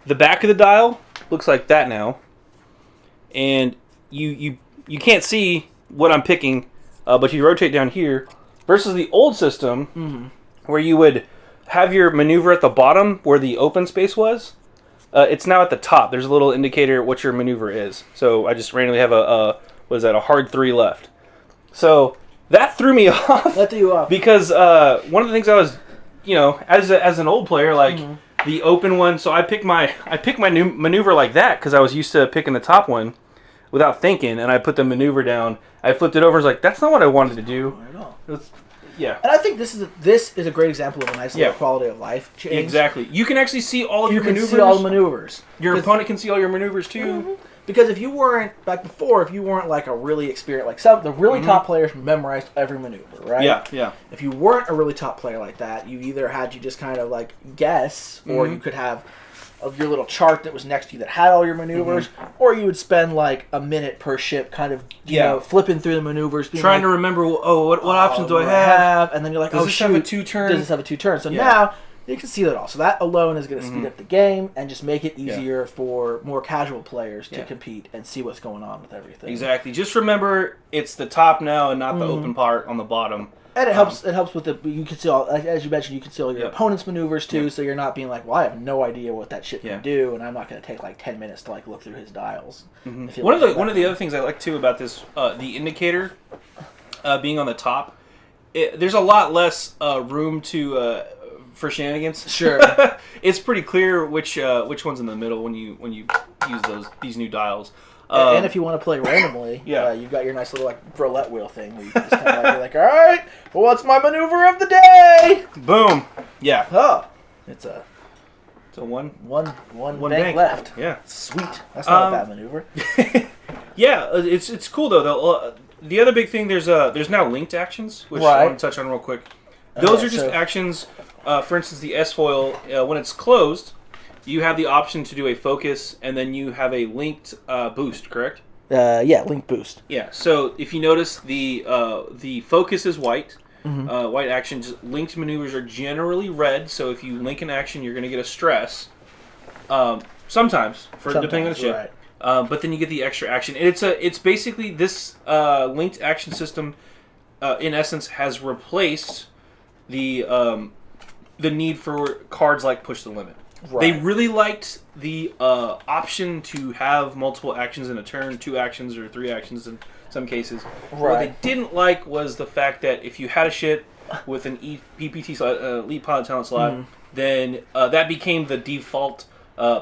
the back of the dial looks like that now, and you can't see what I'm picking. But you rotate down here versus the old system where you would have your maneuver at the bottom where the open space was. It's now at the top. There's a little indicator what your maneuver is. So I just randomly have a hard 3 left. So that threw me off. That threw you off. Because one of the things I was, as an old player, like the open one. So I picked my new maneuver like that because I was used to picking the top one without thinking, and I put the maneuver down. I flipped it over. I was like, that's not what I wanted to do. Not at all. Yeah. And I think this is a great example of a nice little quality of life change. Exactly. You can actually see all of your maneuvers. You can see all the maneuvers. Your opponent can see all your maneuvers too. Because if you weren't, like before, if you weren't like a really experienced, like the really top players memorized every maneuver, right? Yeah, yeah. If you weren't a really top player like that, you either had to just kind of like guess, or you could have your little chart that was next to you that had all your maneuvers, or you would spend like a minute per ship kind of, you know, flipping through the maneuvers. Trying to remember, what options do I have? And then you're like, does this have a 2-turn? Does this have a 2-turn? So now you can see that all. So that alone is going to speed up the game and just make it easier for more casual players to compete and see what's going on with everything. Exactly. Just remember, it's the top now and not the open part on the bottom. And it helps. It helps with the. You can see all, as you mentioned, you can see all your opponent's maneuvers too. So you're not being like, "Well, I have no idea what that shit can do," and I'm not going to take like 10 minutes to like look through his dials. One of the other things I like too about this, the indicator being on the top, there's a lot less room to for shenanigans. Sure. It's pretty clear which one's in the middle when you use these new dials. And if you want to play randomly, yeah. You've got your nice little roulette wheel thing where you can just kind of like, all right, well, what's my maneuver of the day? Boom. Yeah. Oh, it's a one bank left. Yeah. Sweet. That's not a bad maneuver. Yeah, it's cool though. The other big thing, there's now linked actions, which I want to touch on real quick. Those are just actions. For instance, the S-foil, when it's closed, you have the option to do a focus, and then you have a linked boost, correct? Yeah, link boost. Yeah. So if you notice, the focus is white. Mm-hmm. White actions. Linked maneuvers are generally red. So if you link an action, you're going to get a stress. Sometimes, depending on the ship. Right. But then you get the extra action, and it's basically this linked action system. In essence, has replaced the need for cards like Push the Limit. Right. They really liked the option to have multiple actions in a turn, 2 actions or 3 actions in some cases. Right. What they didn't like was the fact that if you had a ship with an PPT slot, Elite Pilot Talent slot, then that became the default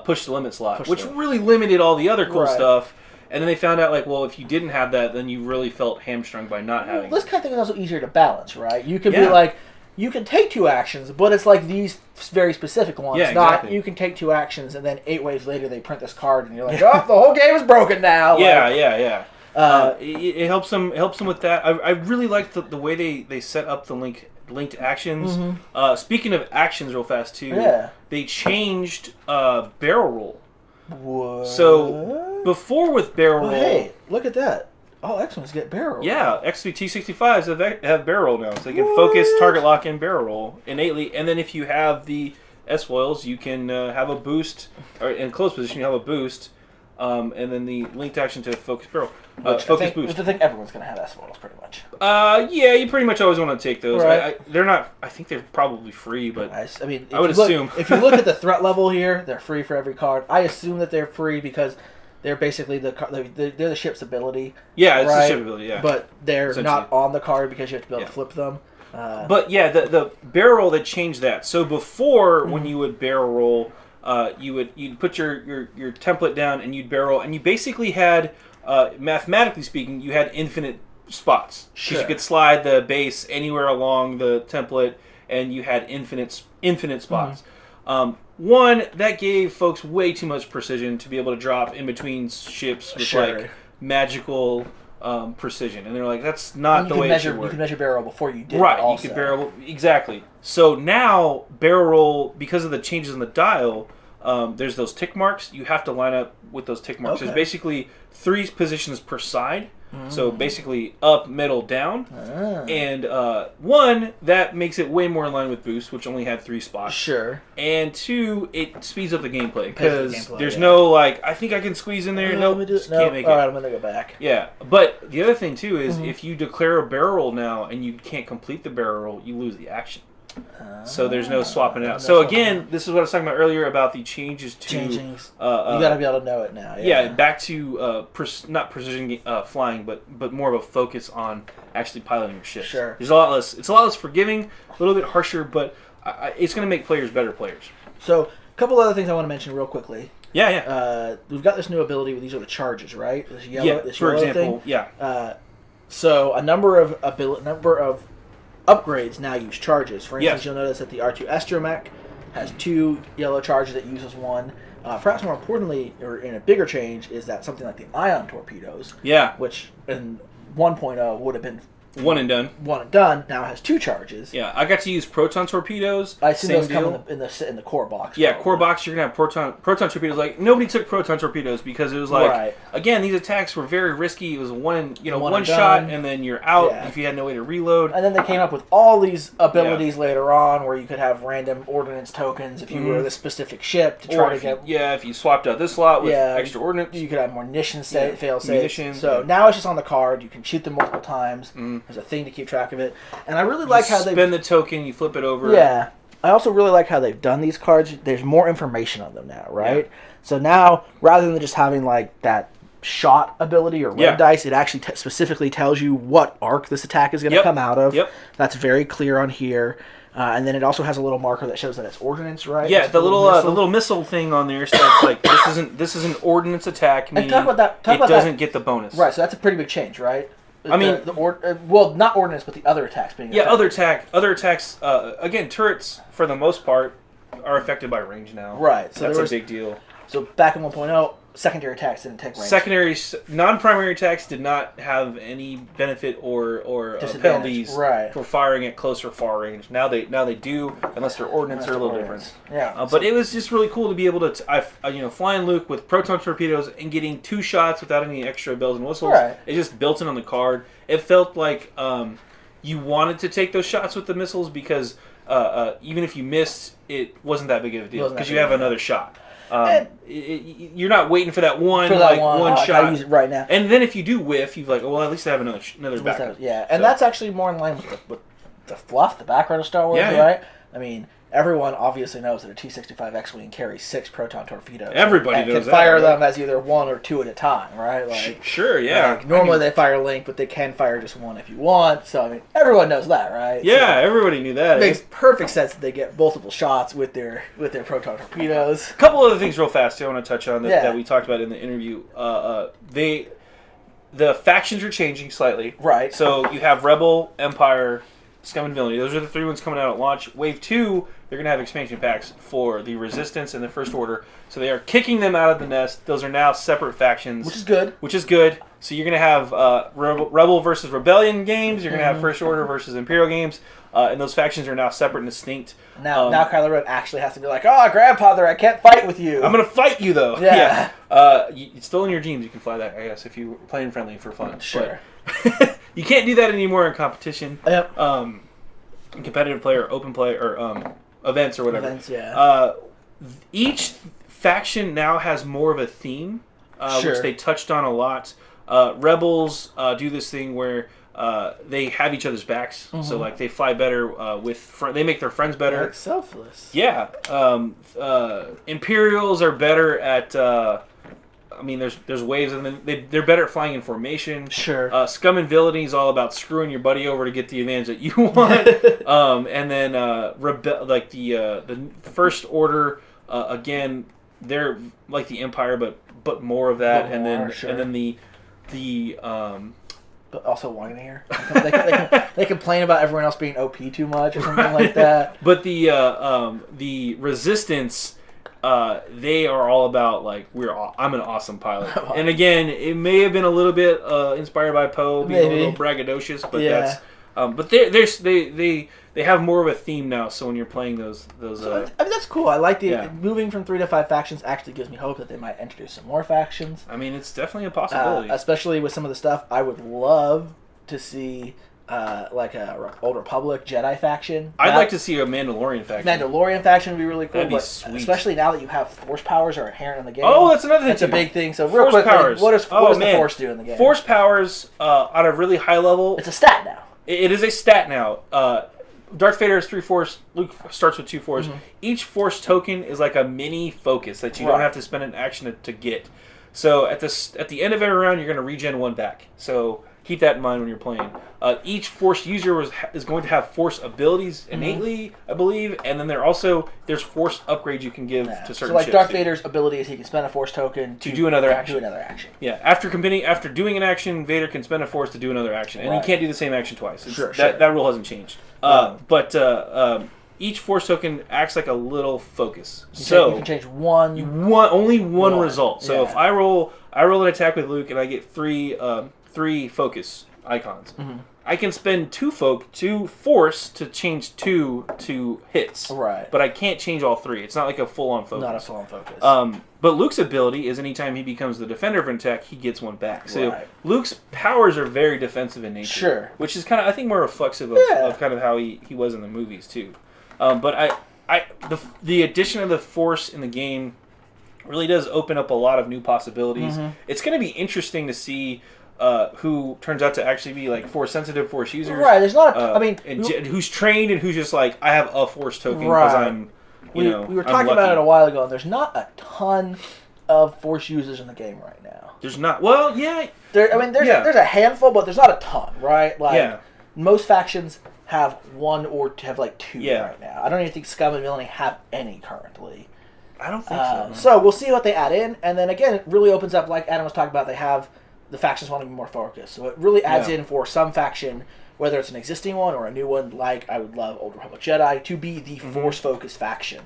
Push the Limit slot, which really limited all the other cool stuff. And then they found out, if you didn't have that, then you really felt hamstrung by not having it. This kind of thing is also easier to balance, right? You can be like, you can take 2 actions, but it's like these very specific ones. Yeah, exactly. Not you can take 2 actions, and then 8 waves later they print this card, and you're like, oh, the whole game is broken now. Yeah. It helps them with that. I really like the way they set up the linked actions. Mm-hmm. Speaking of actions, real fast too, they changed barrel roll. What? So before with barrel roll, hey, look at that. Oh, X-Wings get barrel roll. Yeah, T65s have barrel roll now, so they can focus, target lock, and barrel roll innately. And then if you have the S-foils, you can have a boost, or in close position you have a boost, and then the linked action to focus barrel, focus boost. I think everyone's going to have S-foils pretty much. Yeah, you pretty much always want to take those. Right. They're not. I think they're probably free, but I would assume if you look at the threat level here, they're free for every card. I assume that they're free because they're basically they're the ship's ability. Yeah, it's the ship ability. Yeah, but they're not on the card because you have to be able to flip them. But yeah, the barrel roll, they changed that. So before, when you would barrel roll, you'd put your template down and you'd barrel, and you basically had, mathematically speaking, you had infinite spots. Sure. Because you could slide the base anywhere along the template, and you had infinite spots. One, that gave folks way too much precision to be able to drop in between ships with magical precision, and they're like, that's not the way it should work. You can measure barrel before you did right. It also. You could barrel exactly. So now barrel roll, because of the changes in the dial, there's those tick marks. You have to line up with those tick marks. Okay. There's basically 3 positions per side. So basically up, middle, down. And 1, that makes it way more in line with Boost, which only had 3 spots. Sure. And 2, it speeds up the gameplay because there's no I think I can squeeze in there. Can't make it. All right, I'm gonna go back. Yeah, but the other thing too is if you declare a barrel roll now and you can't complete the barrel roll, you lose the action. So there's no swapping it out. So again, this is what I was talking about earlier about the changes to... you got to be able to know it now. Yeah, back to not precision flying, but more of a focus on actually piloting your ship. Sure. There's a lot less. It's a lot less forgiving, a little bit harsher, but it's going to make players better players. So a couple other things I want to mention real quickly. Yeah. We've got this new ability with these are the charges, right? This yellow, this for yellow example, thing. So a number of upgrades now use charges. For instance, you'll notice that the R2 Astromech has 2 yellow charges that uses 1. Perhaps more importantly, or in a bigger change, is that something like the ion torpedoes, which in 1.0 would have been one and done. Now it has 2 charges. Yeah, I got to use proton torpedoes. I assume those come in the core box. Yeah, core box. You're gonna have proton torpedoes. Like nobody took proton torpedoes because it was like again these attacks were very risky. It was one shot and then you're out if you had no way to reload. And then they came up with all these abilities later on where you could have random ordnance tokens if you were this specific ship to try to get. Yeah, if you swapped out this slot with extra ordnance, you could have more munition fail safe. So now it's just on the card. You can shoot them multiple times. There's a thing to keep track of it, and I really like how they spend the token. You flip it over. Yeah, I also really like how they've done these cards. There's more information on them now, right? Yeah. So now, rather than just having like that shot ability or red dice, it actually specifically tells you what arc this attack is going to come out of. That's very clear on here. And then it also has a little marker that shows that it's ordnance, right? Yeah, it's the little missile thing on there says like this is an ordnance attack, meaning talk about that. It doesn't get the bonus. Right, so that's a pretty big change, right? I mean, well, not ordnance, but the other attacks being affected. Other attacks. Again, turrets for the most part are affected by range now. Right, so that's a big deal. So back in 1.0, secondary attacks didn't take range. Secondary, non-primary attacks did not have any benefit or penalties for firing at close or far range. Now they do, unless they're ordnance or a little different. Yeah, but it was just really cool to be able to, flying Luke with proton torpedoes and getting 2 shots without any extra bells and whistles. Right. It just built in on the card. It felt like you wanted to take those shots with the missiles because even if you missed, it wasn't that big of a deal because you have another shot. You're not waiting for that one shot. I use it right now. And then if you do whiff, you've like, well, at least I have another backup. Yeah, and that's actually more in line with the fluff, the background of Star Wars, right? I mean, everyone obviously knows that a T-65 X-Wing carries 6 proton torpedoes. Everybody knows that. And can fire them as either 1 or 2 at a time, right? Like, sure, yeah. Like, normally they fire link, but they can fire just 1 if you want. So, I mean, everyone knows that, right? Yeah, so everybody knew that. It makes perfect sense that they get multiple shots with their proton torpedoes. A couple other things real fast too I want to touch on that we talked about in the interview. The factions are changing slightly. Right. So you have Rebel, Empire, Scum and Villainy. Those are the 3 ones coming out at launch. Wave 2, they're going to have expansion packs for the Resistance and the First Order. So they are kicking them out of the nest. Those are now separate factions. Which is good. So you're going to have Rebel versus Rebellion games. You're going to have First Order versus Imperial games. And those factions are now separate and distinct. Now Kylo Ren actually has to be like, oh, Grandfather, I can't fight with you. I'm going to fight you, though. Yeah. It's still in your genes. You can fly that, I guess, if you're playing friendly for fun. Sure. But you can't do that anymore in competition. Yep. In competitive play or open play or events or whatever. Events, yeah. Each faction now has more of a theme, which they touched on a lot. Rebels do this thing where they have each other's backs, so like they fly better they make their friends better. Like selfless. Yeah. Imperials are better at. There's waves, and then they're better at flying in formation. Sure. Scum and Villainy is all about screwing your buddy over to get the advantage that you want. And then the First Order, again, they're like the Empire, but more of that, and then the but also whinier. They complain about everyone else being OP too much or something like that. But the Resistance. They are all about like I'm an awesome pilot, and again, it may have been a little bit inspired by Poe being a little braggadocious, but that's they have more of a theme now. So when you're playing those, that's cool. I like moving from 3 to 5 factions. Actually, gives me hope that they might introduce some more factions. I mean, it's definitely a possibility, especially with some of the stuff. I would love to see. Like a Old Republic Jedi faction. I'd like to see a Mandalorian faction. Mandalorian faction would be really cool. That'd be sweet. Especially now that you have Force powers are inherent in the game. Oh, that's another thing. That's a big thing. So real quick, what does the Force do in the game? Force powers on a really high level. It's a stat now. It is a stat now. Darth Vader has 3 Force. Luke starts with 2 Force. Mm-hmm. Each Force token is like a mini focus that you don't have to spend an action to get. So at the end of every round, you're going to regen 1 back. So keep that in mind when you're playing. Each Force user is going to have Force abilities innately, I believe, and then there's Force upgrades you can give to certain ships. So like Darth Vader's ability is he can spend a Force token to do another action. Yeah, after doing an action, Vader can spend a Force to do another action, and he can't do the same action twice. That rule hasn't changed. But each Force token acts like a little focus. You can change only one result. So if I roll an attack with Luke and I get 3 focus icons. Mm-hmm. I can spend 2 Force to change 2 to hits. Right. But I can't change all 3. It's not like a full-on focus. Not a full-on focus. But Luke's ability is anytime he becomes the defender of an attack, he gets 1 back. So Luke's powers are very defensive in nature. Sure. Which is kind of, I think, more reflexive of kind of how he was in the movies, too. But the addition of the Force in the game really does open up a lot of new possibilities. Mm-hmm. It's going to be interesting to see who turns out to actually be like Force sensitive Force users. Right, there's not who's trained and who's just like, I have a Force token because I'm, we were talking about it a while ago, and there's not a ton of Force users in the game right now. There's not. Well, yeah. There's a handful, but there's not a ton, right? Like most factions have one or have like two right now. I don't even think Scum and Villainy have any currently. I don't think so. So we'll see what they add in, and then again, it really opens up, like Adam was talking about, they have the factions want to be more focused. So it really adds in for some faction, whether it's an existing one or a new one, like I would love Old Republic Jedi, to be the Force-focused faction,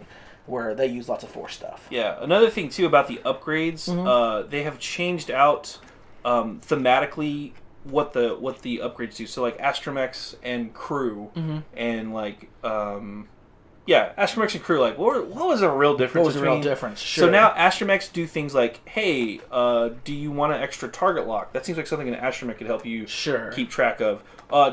where they use lots of Force stuff. Yeah, another thing, too, about the upgrades, they have changed out thematically what the upgrades do. So, like, Astromechs and Crew, and, like... Astromechs and Crew, like, what was a real difference? What was a real difference? Sure. So now Astromechs do things like, hey, do you want an extra target lock? That seems like something an Astromech could help you keep track of.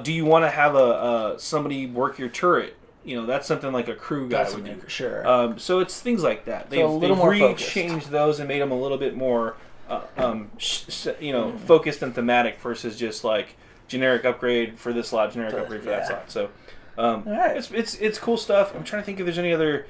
Do you want to have somebody work your turret? You know, that's something like a Crew guy would do. Sure. So it's things like that. They've re-changed those and made them a little bit more, focused and thematic versus just like generic upgrade for this slot, generic upgrade for that slot. So. It's cool stuff. I'm trying to think if there's any other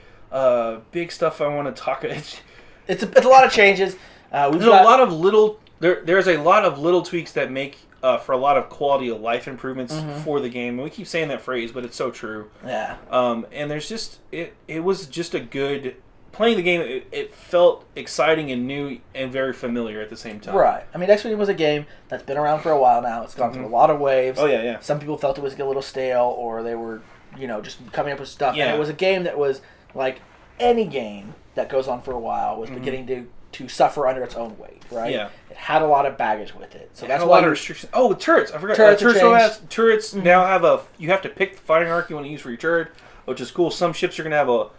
big stuff I want to talk about. It's a lot of changes. There's a lot of little tweaks that make for a lot of quality of life improvements for the game. And we keep saying that phrase, but it's so true. Yeah. And there's just it was just a good playing the game. It felt exciting and new and very familiar at the same time. Right. I mean, X-Wing was a game that's been around for a while now. It's gone through a lot of waves. Oh yeah. Some people felt it was a little stale, or they were, just coming up with stuff. Yeah. And it was a game that was like any game that goes on for a while was beginning to suffer under its own weight. Right. Yeah. It had a lot of baggage with it, so that's a why lot of restrictions. Oh, turrets! I forgot. Turrets now have you have to pick the fighting arc you want to use for your turret, which is cool. Some ships are going to have a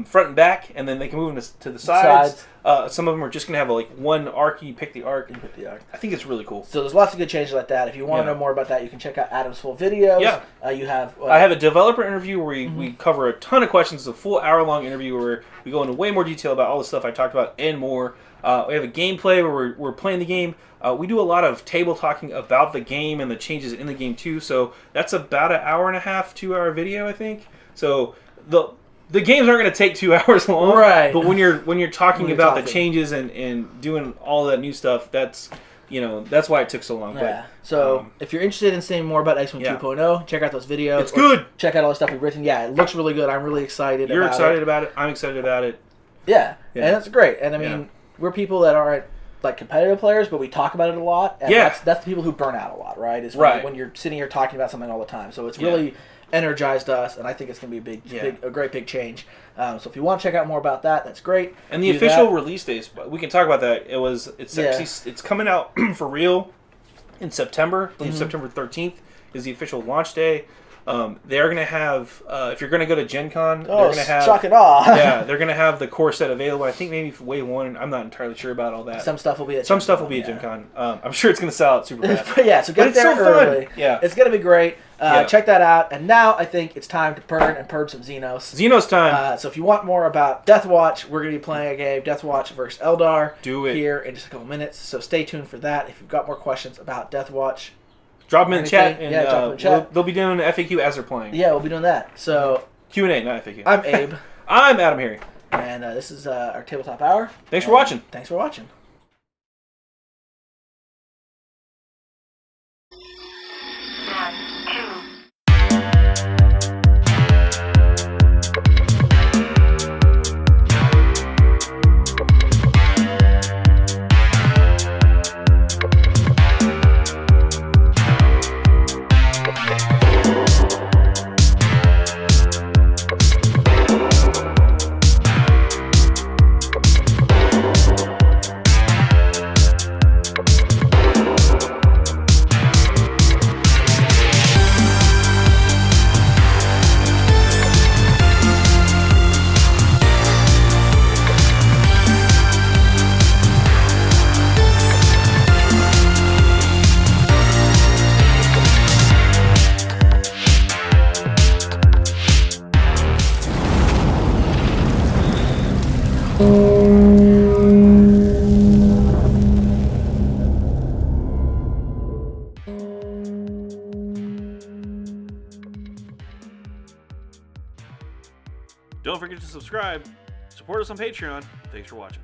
front and back, and then they can move them to the sides. Some of them are just going to have one arc. You pick the arc. I think it's really cool. So there's lots of good changes like that. If you want to know more about that, you can check out Adam's full videos. Yeah. I have a developer interview where we cover a ton of questions. It's a full hour-long interview where we go into way more detail about all the stuff I talked about and more. We have a gameplay where we're playing the game. We do a lot of table talking about the game and the changes in the game, too. So that's about an hour and a half, 2-hour video, I think. So the games aren't going to take 2 hours long, right? But when you're talking about the changes and doing all that new stuff, that's why it took so long. Yeah. So if you're interested in seeing more about X-Wing 2.0, check out those videos. It's good. Check out all the stuff we've written. Yeah, it looks really good. I'm really excited. You're excited about it. I'm excited about it. Yeah, and that's great. And I mean, we're people that aren't like competitive players, but we talk about it a lot. And that's the people who burn out a lot, right? Is when you're sitting here talking about something all the time. So it's really energized us, and I think it's going to be a great big change. So if you want to check out more about that, that's great. And the official release dates, we can talk about that. It's coming out for real in September. I believe September 13th is the official launch day. They're going to have, if you're going to go to Gen Con, they're going to have... shock and awe. Yeah, they're going to have the core set available. I think maybe for Wave 1. I'm not entirely sure about all that. Some stuff will be at Gen Con. I'm sure it's going to sell out super fast. So get there early. Fun. Yeah. It's going to be great. Check that out. And now I think it's time to burn and purge some Xenos. Xenos time. So if you want more about Deathwatch, we're going to be playing a game, Deathwatch versus Eldar. Do it. Here in just a couple minutes. So stay tuned for that. If you've got more questions about Deathwatch, drop them in the chat, and drop them in the chat. They'll be doing FAQ as they're playing. Yeah, we'll be doing that. So Q&A, not FAQ. I'm Abe. I'm Adam Harry. And this is our Tabletop Hour. Thanks for watching. Thanks for watching. Don't forget to subscribe. Support us on Patreon. Thanks for watching.